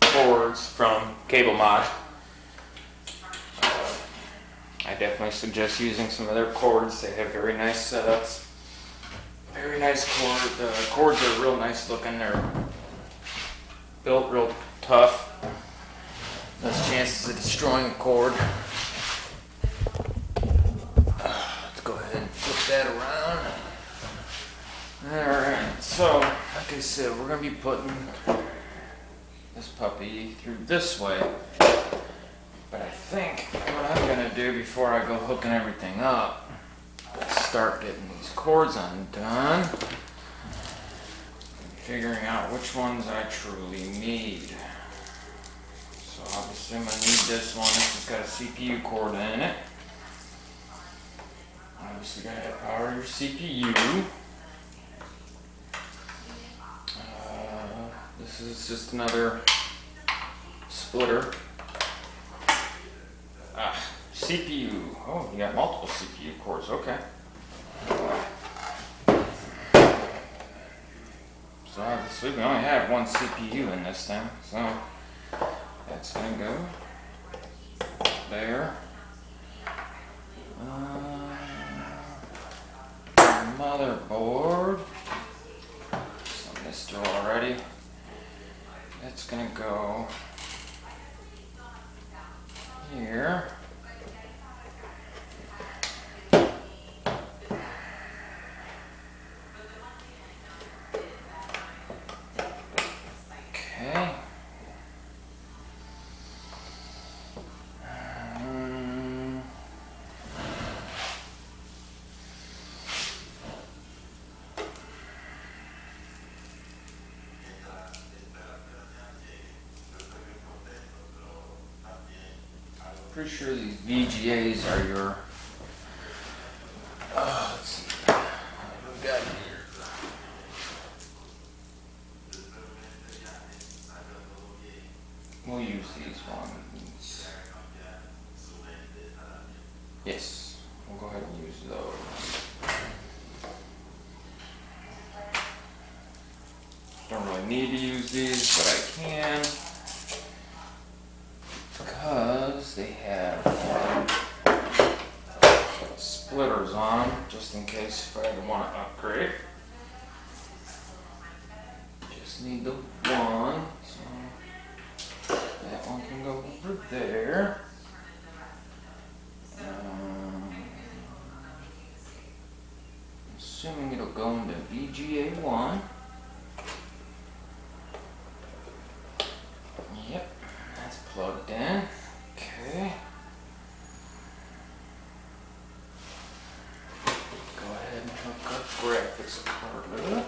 cords from Cable Mod. I definitely suggest using some of their cords. They have very nice setups. Very nice cord. The cords are real nice looking. They're built real tough. Less chances of destroying a cord. Let's go ahead and flip that around. Alright, so like I said, we're going to be putting this puppy through this way. But I think what I'm going to do before I go hooking everything up, let's start getting these cords undone and figuring out which ones I truly need. So obviously I'm going to need this one. This has got a CPU cord in it. Obviously got to power your CPU. This is just another splitter. CPU. Oh, you got multiple CPU cords. Okay. So obviously we only have one CPU in this thing, so that's gonna go there. Motherboard. So I missed her already. That's gonna go here. Okay. Pretty sure these VGAs are your. Let's see. What do we got here? We'll use these ones. Yes, we'll go ahead and use those. Don't really need to use these, but I can. Because they have splitters on them, just in case if I ever want to upgrade. Just need the one, so that one can go over there. Assuming it'll go into VGA1. Yep. Plugged in. Okay. Go ahead and hook up graphics card with it.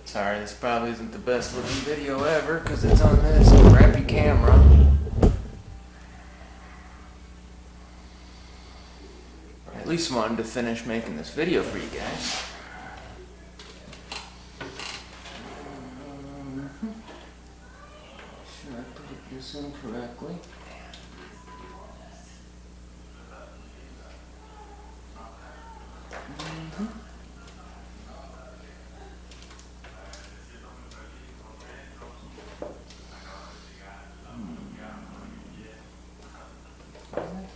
Sorry, this probably isn't the best looking video ever because it's on this crappy camera. At least wanted to finish making this video for you guys. Should I put this in correctly?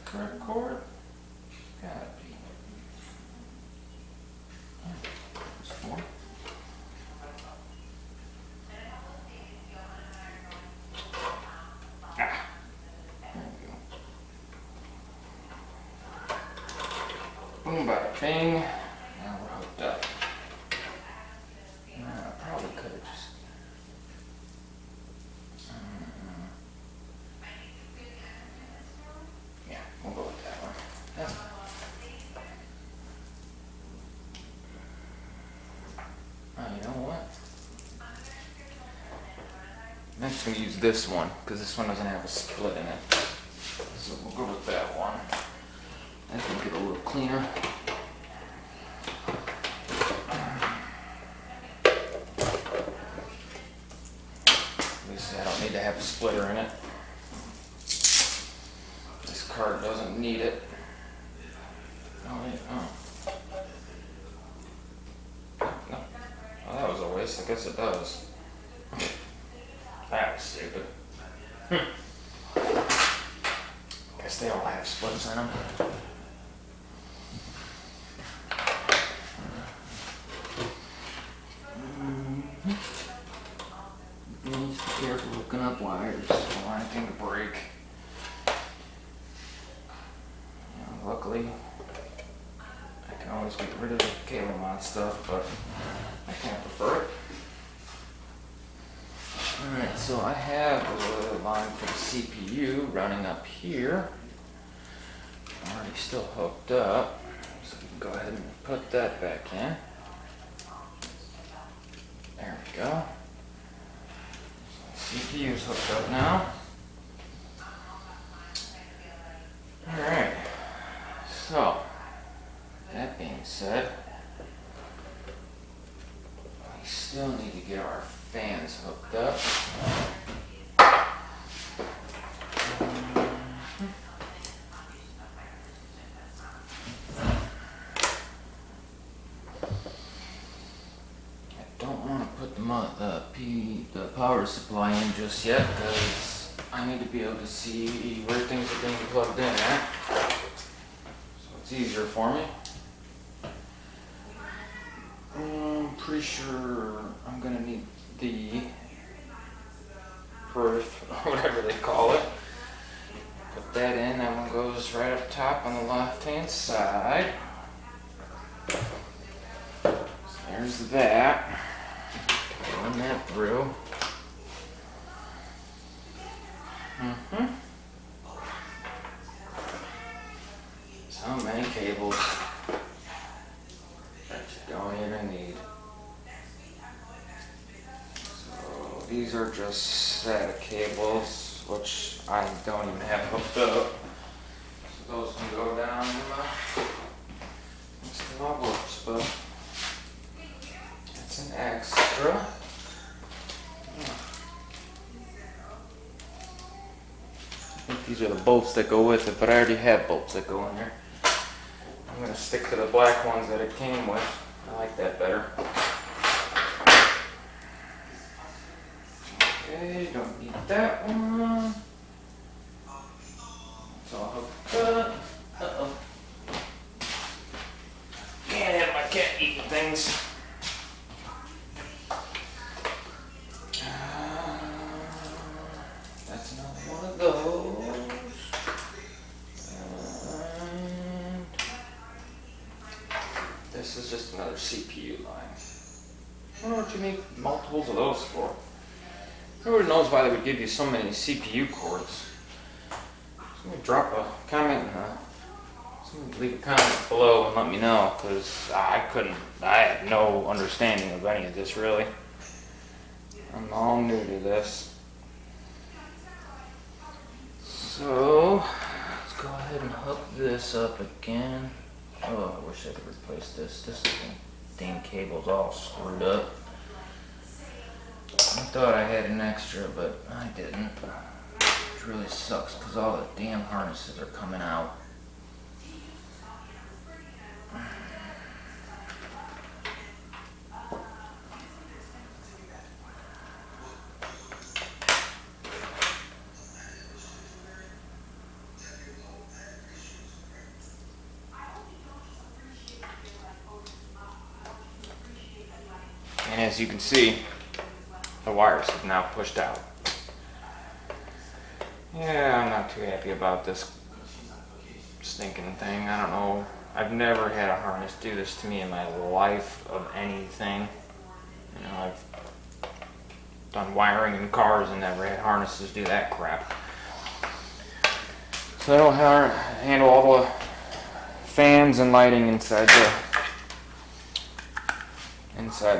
Correct cord? Gotta be. There's four. There we go. Boom, bada bing. Now we're hooked up. I probably could have just. Yeah, we'll go with that one. Yeah. Oh, you know what? I'm actually going to use this one because this one doesn't have a split in it. So we'll go with that one. I think it'll look cleaner. At least I don't need to have a splitter in it. This card doesn't need it. Oh, wait, oh. No. Oh, that was a waste. I guess it does. That was stupid. Guess they all have splits in them. Just be careful hooking up wires. Don't want anything to break. Luckily, I can always get rid of the cable mod stuff, but I can't prefer it. Alright, so I have a line for the CPU running up here. Already still hooked up, so we can go ahead and put that back in. There we go. So CPU's hooked up now. Alright, so that being said, we still need to get our fans hooked up. The power supply in just yet because I need to be able to see where things are being plugged in at. So it's easier for me. I'm pretty sure I'm gonna need the perf, or whatever they call it. Put that in, that one goes right up top on the left hand side. So there's that. Run that through. So many cables that you don't even need. So these are just SATA cables, which I don't even have hooked up. So those can go down in next to my work stuff. That's an extra. I think these are the bolts that go with it, but I already have bolts that go in there. I'm going to stick to the black ones that it came with. I like that better. Okay, don't need that one. It's all hooked up. Uh-oh. Can't have my cat eating things. That's another one of those. And this is just another CPU line. I don't know what you need multiples of those for. Who knows why they would give you so many CPU cords? Somebody drop a comment, somebody leave a comment below and let me know, because I have no understanding of any of this really. I'm all new to this. So, let's go ahead and hook this up again. Oh, I wish I could replace this. This damn cable's all screwed up. I thought I had an extra, but I didn't. Which really sucks because all the damn harnesses are coming out. And as you can see, the wires have now pushed out. Yeah, I'm not too happy about this stinking thing. I don't know. I've never had a harness do this to me in my life of anything. You know, I've done wiring in cars and never had harnesses do that crap. So I don't handle all the fans and lighting inside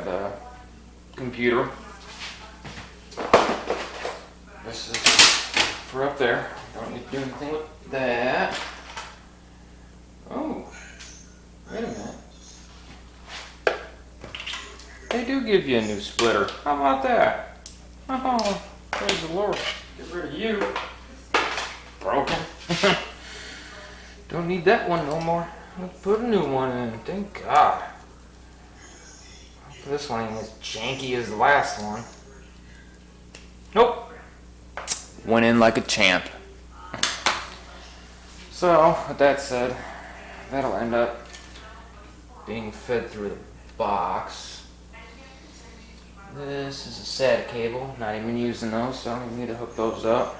the computer. This is for up there. Don't need to do anything with that. Oh, wait a minute. They do give you a new splitter. How about that? Oh, praise the Lord. Get rid of you. Broken. Don't need that one no more. Let's put a new one in. Thank God. This one ain't as janky as the last one. Nope. Went in like a champ. So, with that said, that'll end up being fed through the box. This is a SATA cable. Not even using those, so I don't even need to hook those up.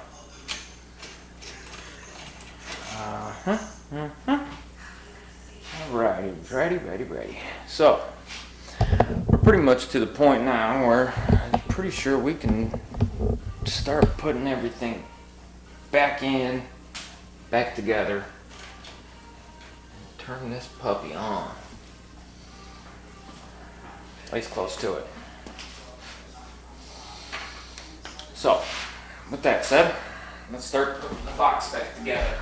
Alrighty. So, we're pretty much to the point now where I'm pretty sure we can start putting everything back together. Turn this puppy on. At least close to it. So, with that said, let's start putting the box back together.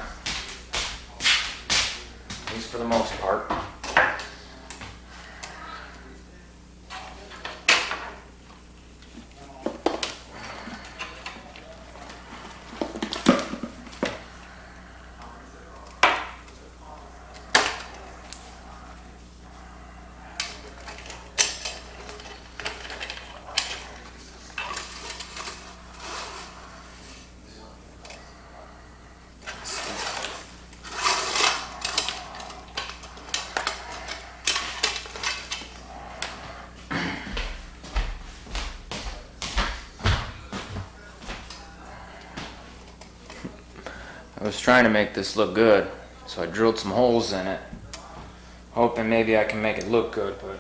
At least for the most part. I was trying to make this look good, so I drilled some holes in it, hoping maybe I can make it look good, but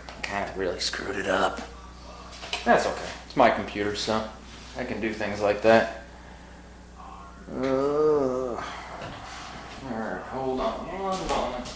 I kind of really screwed it up. That's okay. It's my computer, so I can do things like that. Alright, hold on one moment.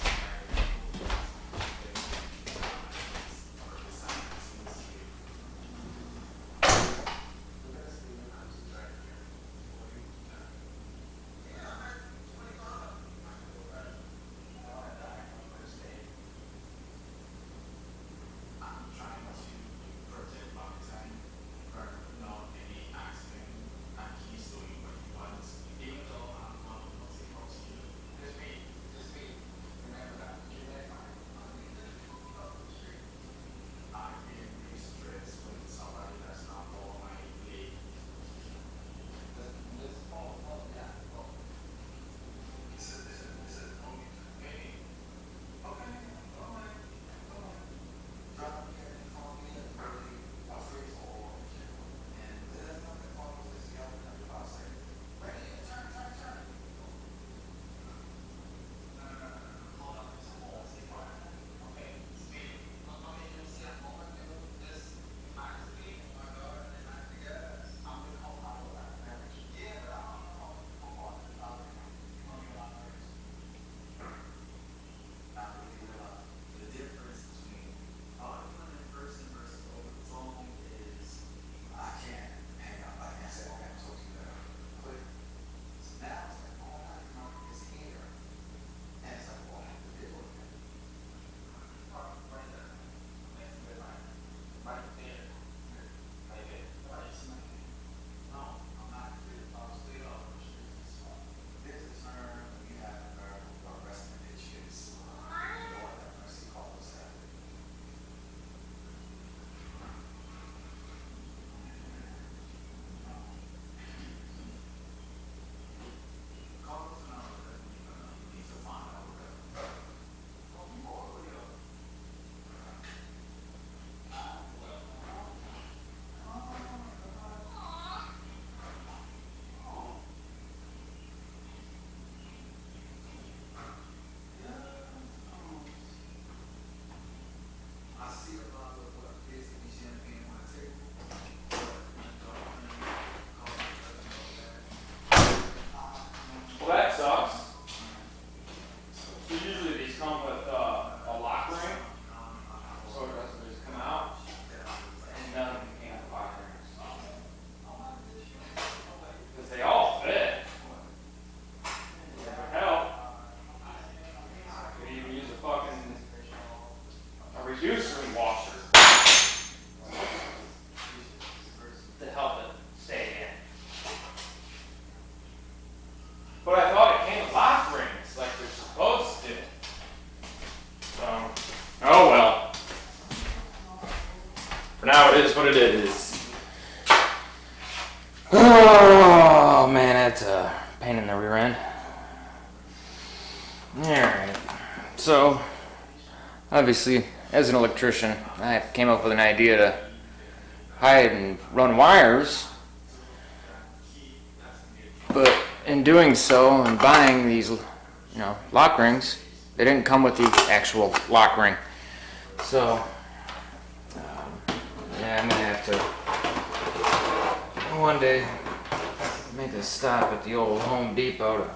Now it is what it is. Oh man, that's a pain in the rear end. Alright, so obviously as an electrician I came up with an idea to hide and run wires, but in doing so and buying these lock rings, they didn't come with the actual lock ring. So yeah, I'm gonna have to one day make a stop at the old Home Depot to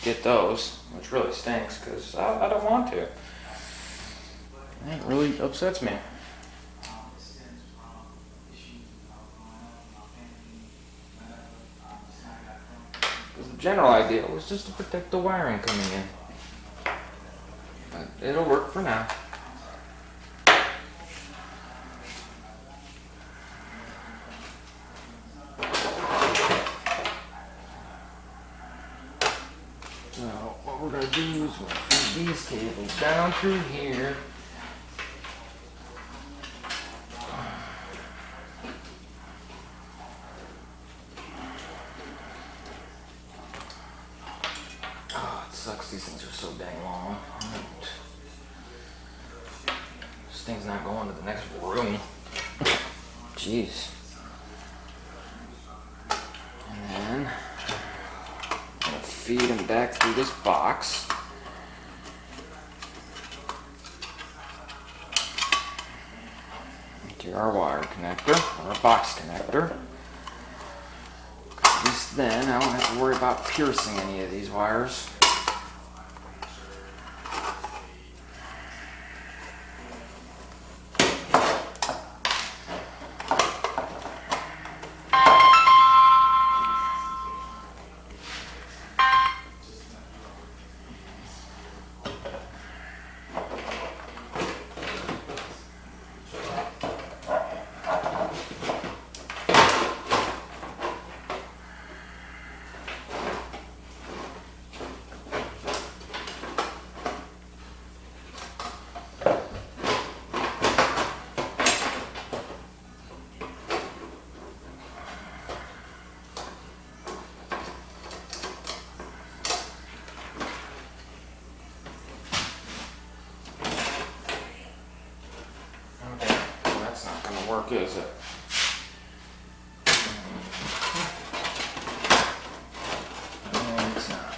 get those, which really stinks because I don't want to. That really upsets me. The general idea was just to protect the wiring coming in. But it'll work for now. So what we're going to do is we'll feed these cables down through here. Sucks, these things are so dang long. This thing's not going to the next room. Jeez. And then I'm gonna feed them back through this box. Into our wire connector, our box connector. At least then I won't have to worry about piercing any of these wires. Work, is it? No, it's not.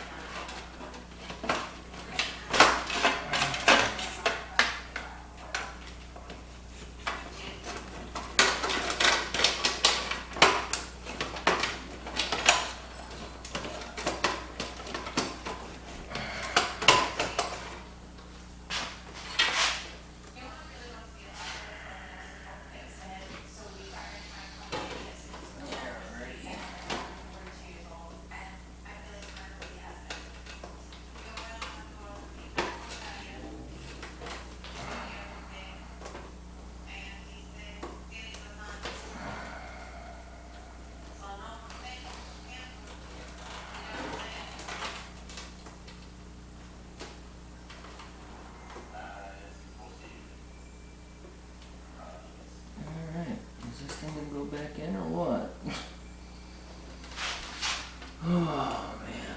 Go back in or what? Oh man.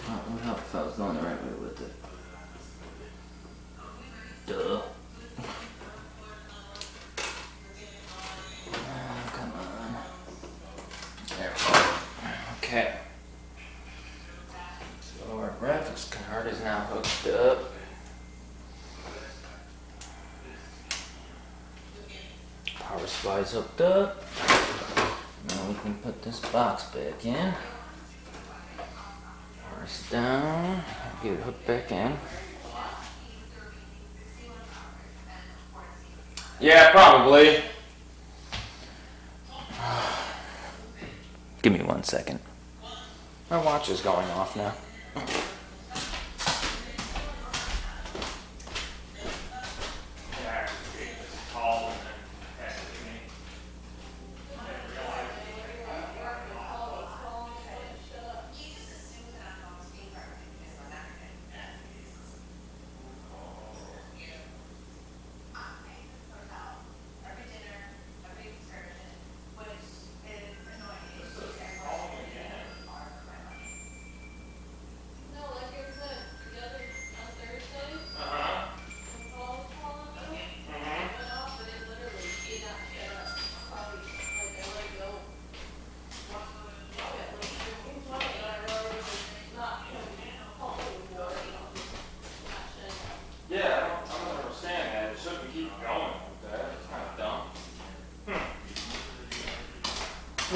It would help if I was going the right way with it. Duh. Oh, come on. There we go. Okay. So our graphics card is now hooked up. Power supply's hooked up. Now we can put this box back in. Power's down. Get it hooked back in. Yeah, probably. Give me 1 second. My watch is going off now.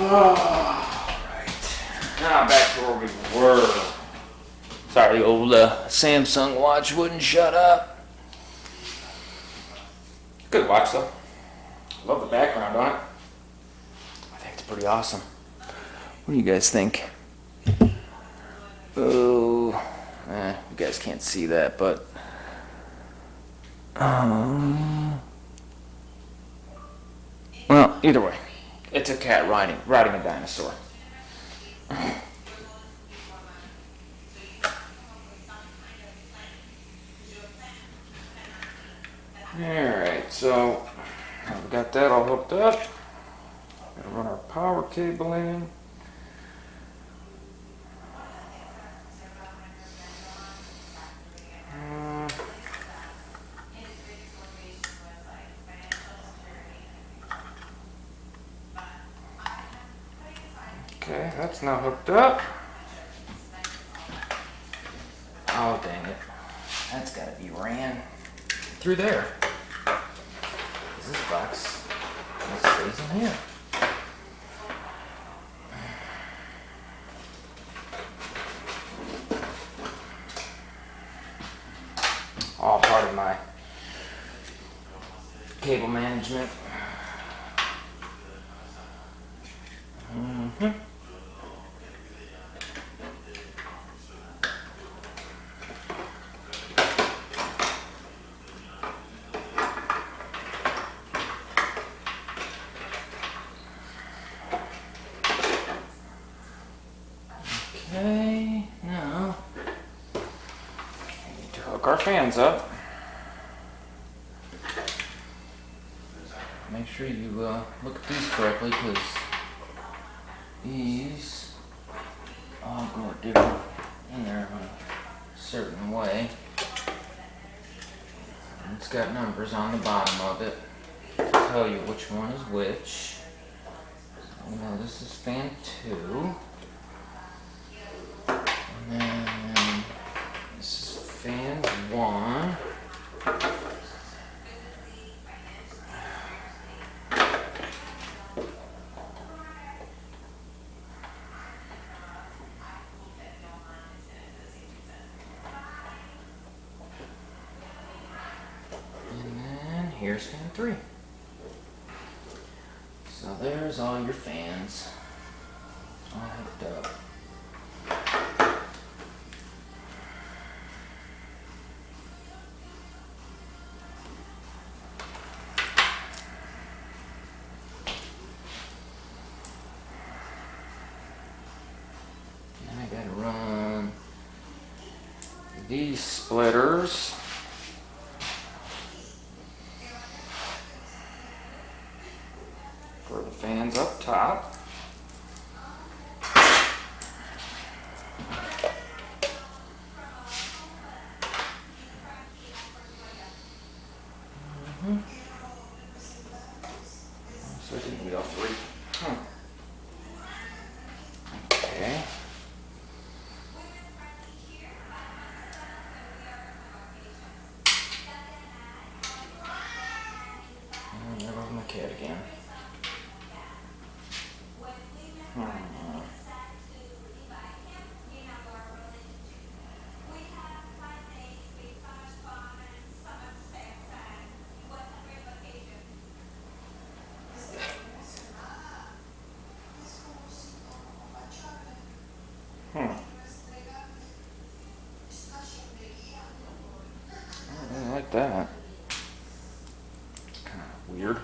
Alright. Now back to where we were. Sorry, the old Samsung watch wouldn't shut up. Good watch though. Love the background on it. I think it's pretty awesome. What do you guys think? Oh, you guys can't see that, but well, either way, it's a cat riding a dinosaur. Alright, so we got that all hooked up. Gotta run our power cable in. Okay, that's now hooked up. Oh, dang it. That's gotta be ran through there. This box stays in here. All part of my cable management. Okay, now we need to hook our fans up. Make sure you look at these correctly, because these all go different in there in a certain way. And it's got numbers on the bottom of it to tell you which one is which. So, now this is fan 2. And then this is fan 1. And then here's fan 3. So there's all your fans all hooked up. These splitters for the fans up top. So I didn't need all 3. Okay. And there goes my cat again. I didn't like that. It's kind of weird.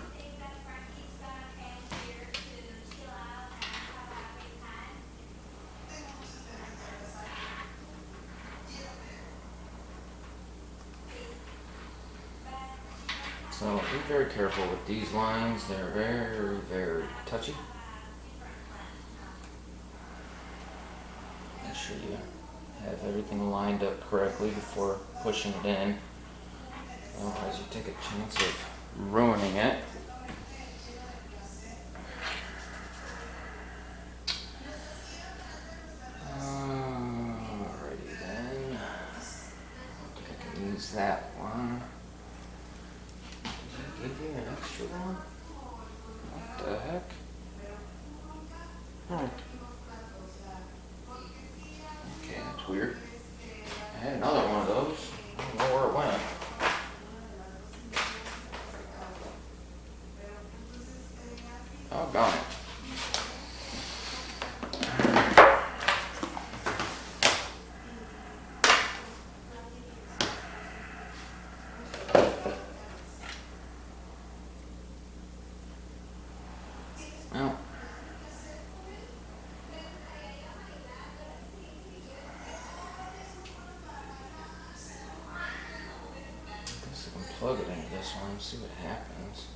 So be very careful with these lines. They're very, very touchy. Make sure you have everything lined up correctly before pushing it in. Otherwise you take a chance of ruining it. Alrighty then. I think I can use that one. Did I give you an extra one? What the heck? Hmm. Okay, that's weird. I had another one of those. I don't know where it went. Oh, gone it. Well, I guess I can plug it into this one and see what happens.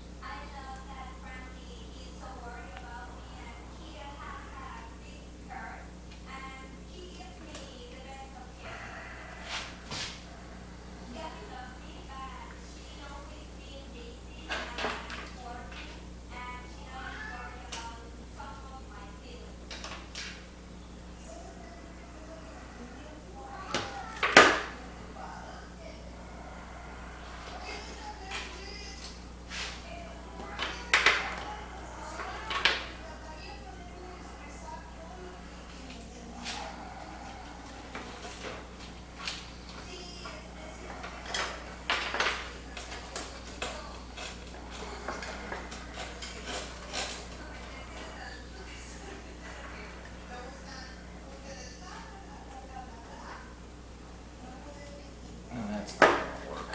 Oh, that's not gonna work.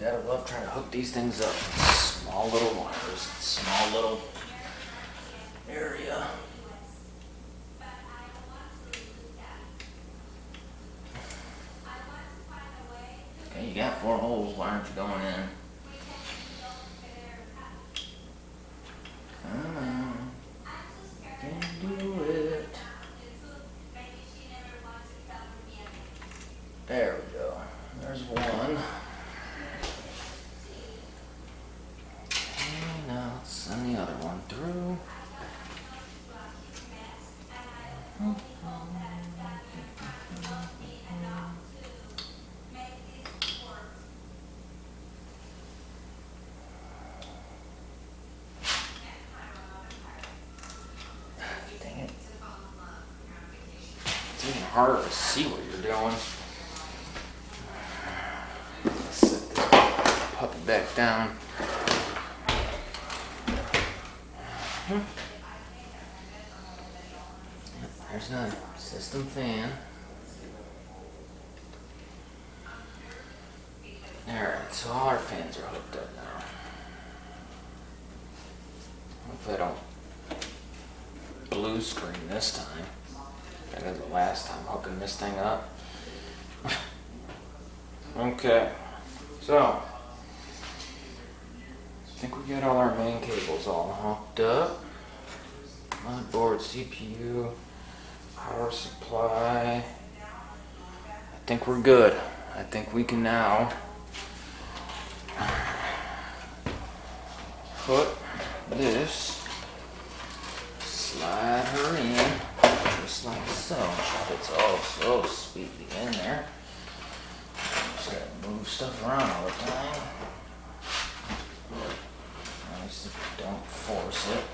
Dad, I love trying to hook these things up. Small little wires, small little area. Okay, you got 4 holes. Why aren't you going in? Come on. You can do it. There we go. There's one. And now let's send the other one through. Dang it. It's even harder to see what you're doing. Let's set this puppy back down. There's another system fan. Alright, so all our fans are hooked up now. Hopefully I don't blue screen this time. That was the last time hooking this thing up. Okay, so I think we got all our main cables all hooked up. Motherboard, CPU, power supply. I think we're good. I think we can now put this, slide her in, just like so. She fits all so sweetly in there. Just gotta move stuff around all the time. Nice if you don't force it.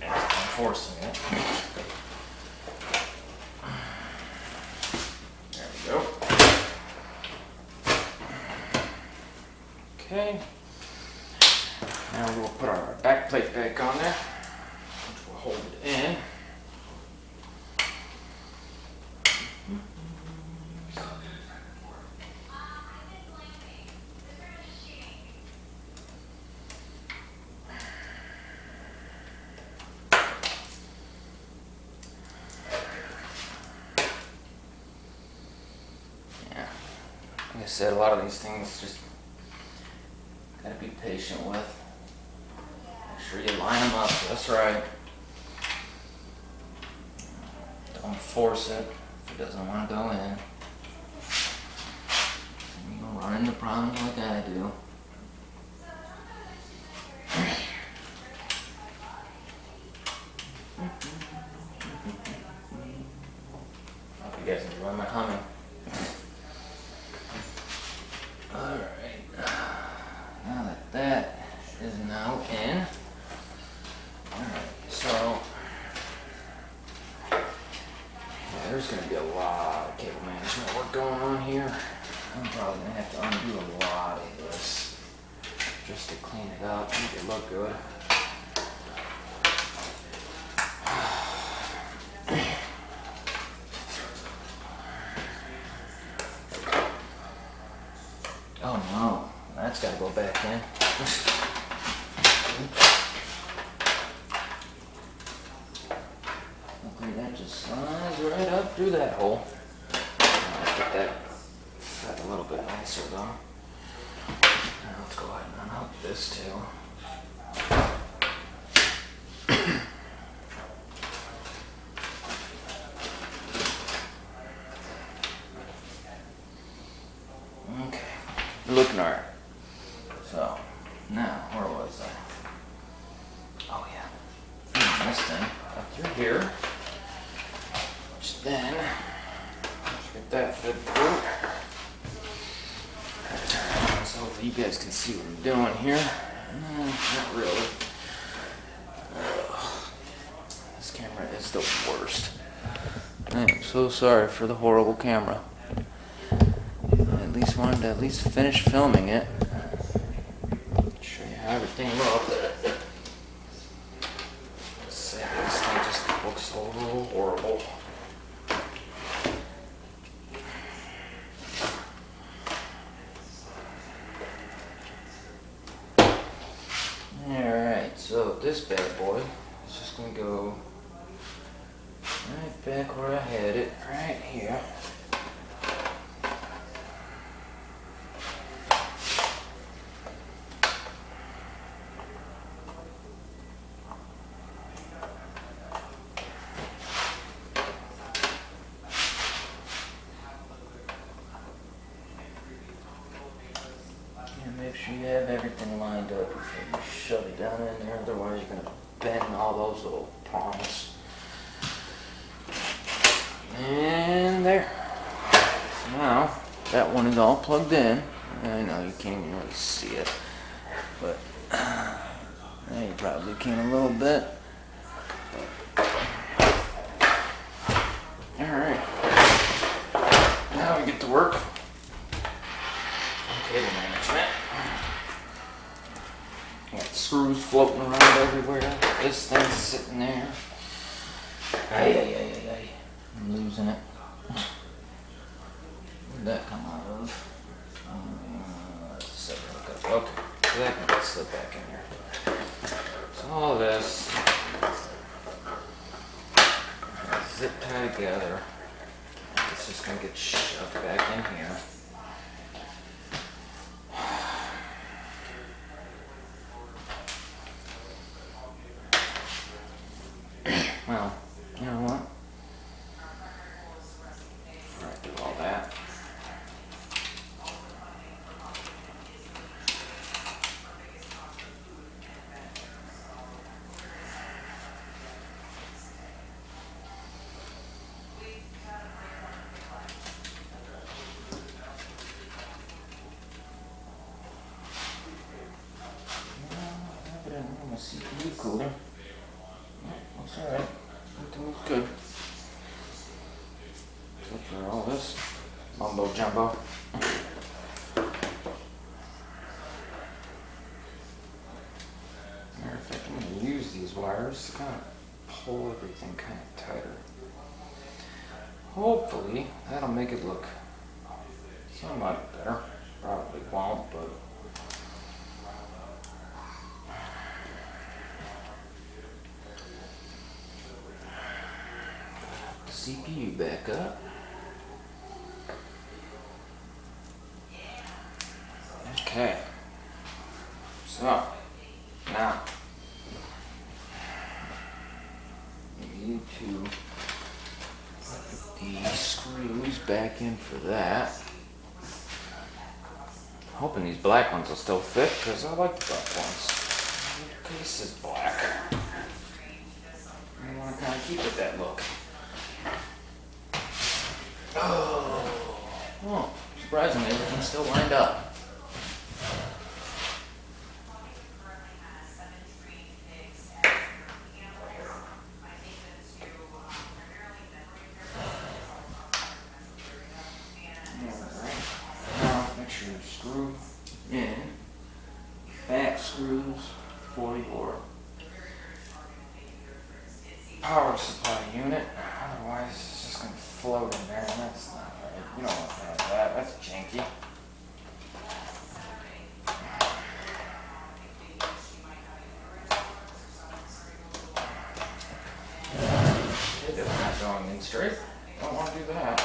I'm forcing it. There we go. Okay. Now we'll put our back plate back on there, which will hold it in. said, a lot of these things just gotta be patient with. Make sure you line them up just right. Don't force it if it doesn't want to go in. And you'll run into problems like I do. Hope you guys enjoy my humming. Alright. Now that that is now in. Alright, so there's going to be a lot of cable management work going on here. I'm probably going to have to undo a lot of this just to clean it up, make it look good. Oh no, that's got to go back in. Luckily that just slides right up through that hole. Let's get that set a little bit nicer though. Now let's go ahead and unhook this too. Okay, looking alright. So, now, where was I? Oh yeah, this thing up through here. Which then, let's get that fit through. So hopefully you guys can see what I'm doing here. Not really. This camera is the worst. I am so sorry for the horrible camera. I at least wanted to at least finish filming it. Show you how everything looks. Let's see, this thing just looks so horrible. Alright, so this bad boy is just going to go right back where I had it, right here. Make sure you have everything lined up before you shove it down in there, otherwise you're going to bend all those little prongs. And there. So now, that one is all plugged in. I know you can't even really see it, but now you probably can a little bit. Alright. Now we get to work. Cable management. Got screws floating around everywhere. This thing's sitting there. I'm losing it. Where'd that come out of? Let's set it back up. Okay, so that can get slid back in here. So all this zip tie together. It's just gonna get shoved back in here. Well, you know what? Alright, do all that. Evidently, my CPU cooler. That's alright. Everything looks good. Except for all this mumbo jumbo. Matter of fact, I'm going to use these wires to kind of pull everything kind of tighter. Hopefully, that'll make it look somewhat better. Probably won't, but CPU back up. Okay. So, now, we need to put the screws back in for that. Hoping these black ones will still fit, because I like the black ones. The case is black. I want to kind of keep it that look. Oh, surprisingly, everything's still lined up. Screw in back screws for your power supply unit. Otherwise, it's just going to float in there, and that's not right. You don't want to have that. That's janky. It's not going in straight. Don't want to do that.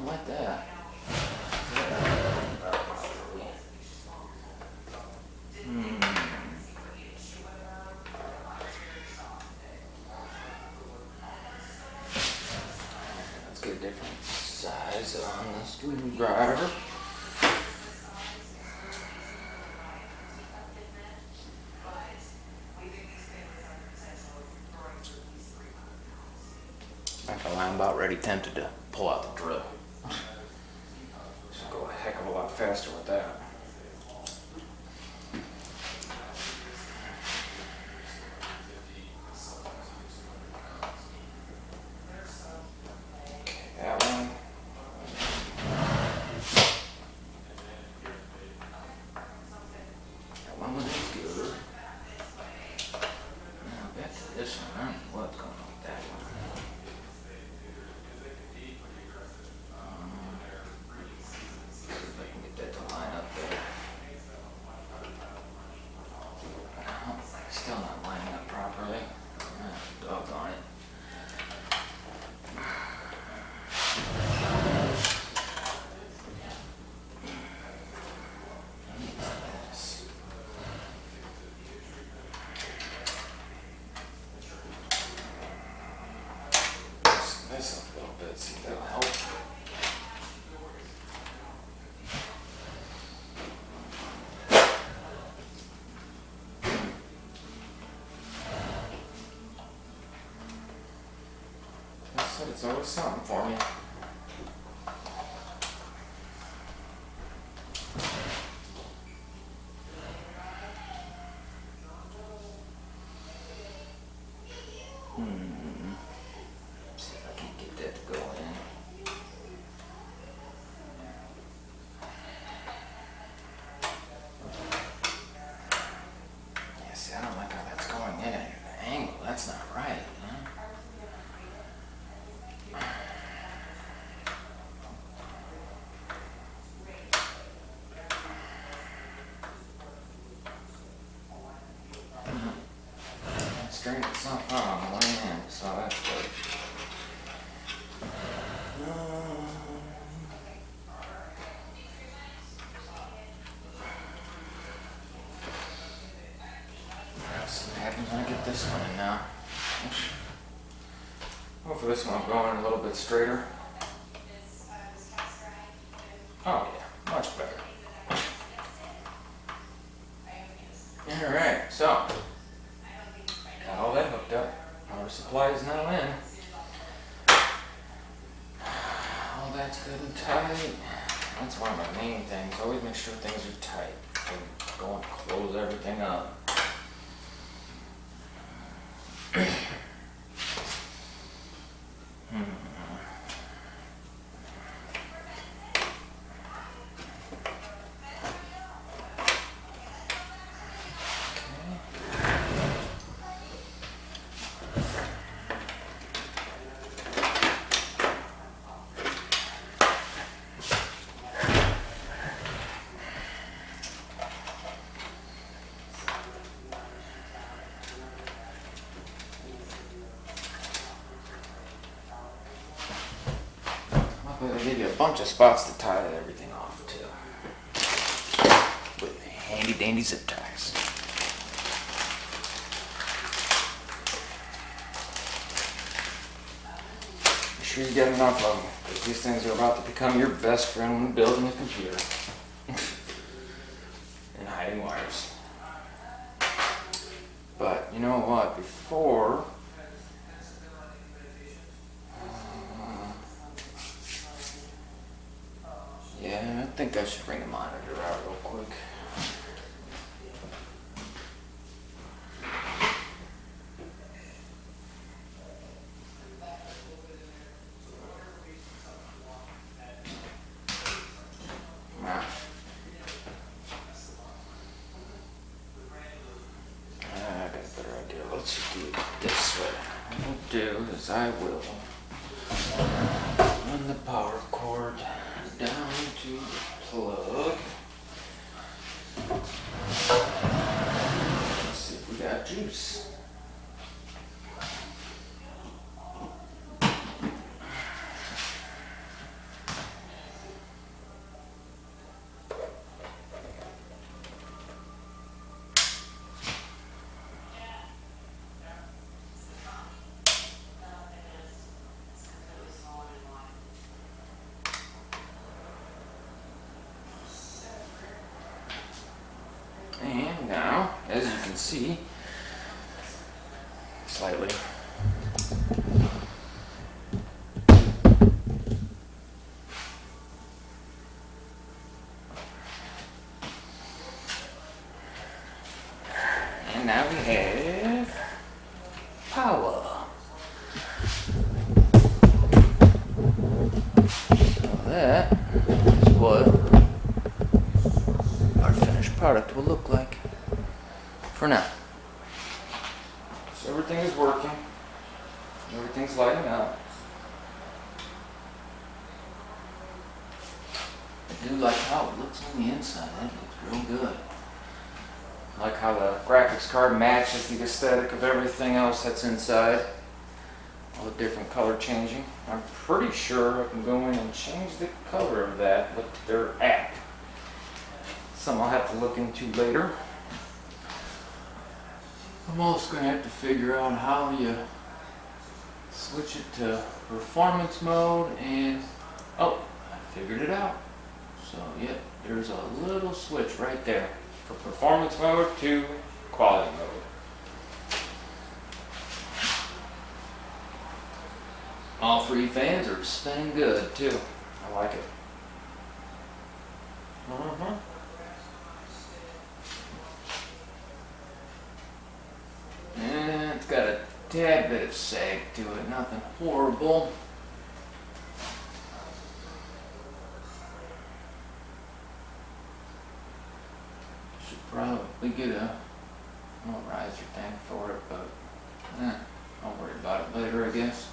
Like that. Let's get a different size on the screwdriver. Actually, I'm about ready, tempted to pull out the drill. Go a heck of a lot faster with that. Okay, that one. That one was good. Now back to this one. I don't know what's going on with that one. Still not lining up properly. Doggone it. This a little bit, see if that'll help. It's always something for me. See if I can get that to go in. Yeah, see, I don't like how that's going in at an angle. That's not right, huh? Straight itself out on the way in, so that's good. Let's see what happens when I get this one in now. Hopefully this one will go in a little bit straighter. Oh yeah, much better. Alright, so got all that hooked up. Power supply is now in. All that's good and tight. That's one of my main things. Always make sure things are tight. So go and close everything up. you a bunch of spots to tie everything off to with handy dandy zip ties. Make sure you get enough of them, because these things are about to become your best friend when building a computer and hiding wires. But you know what? Before yeah, I think I should bring the monitor out real quick. Now, I got a better idea. Let's just do it this way. What I'll do is I will run the power cord down to the plug. Let's see if we got juice. And now, as you can see, slightly, and now we have power. So that is what our finished product will look like for now. So everything is working, everything's lighting up. I do like how it looks on the inside. That looks real good. I like how the graphics card matches the aesthetic of everything else that's inside. All the different color changing. I'm pretty sure I can go in and change the color of that with their app. Something I'll have to look into later. I'm also going to have to figure out how you switch it to performance mode, and oh, I figured it out. So yeah, there's a little switch right there for performance mode to quality mode. All three fans are spinning good too. I like it. And it's got a tad bit of sag to it, nothing horrible. Should probably get a riser thing for it, but I'll worry about it later, I guess.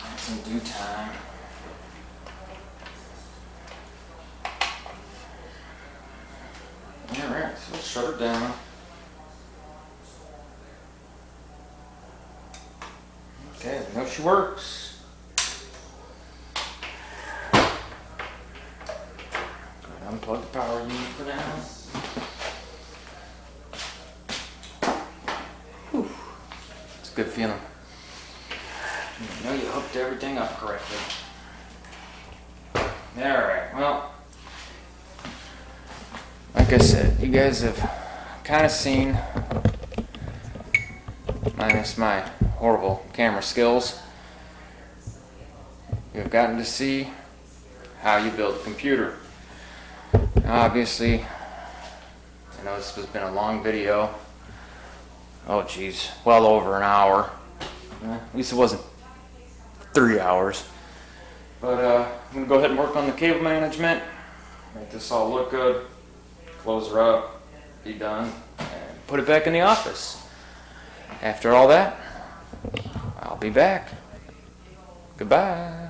That's in due time. Alright, so let's shut her down. Okay, I know she works. Unplug the power unit for now. Whew. It's a good feeling. You know you hooked everything up correctly. Alright, well, like I said, you guys have kind of seen, minus my horrible camera skills, you've gotten to see how you build a computer. Now, obviously, I know this has been a long video. Oh geez, well over an hour. At least it wasn't 3 hours. But I'm going to go ahead and work on the cable management, make this all look good, close her up, be done, and put it back in the office. After all that, I'll be back. Goodbye.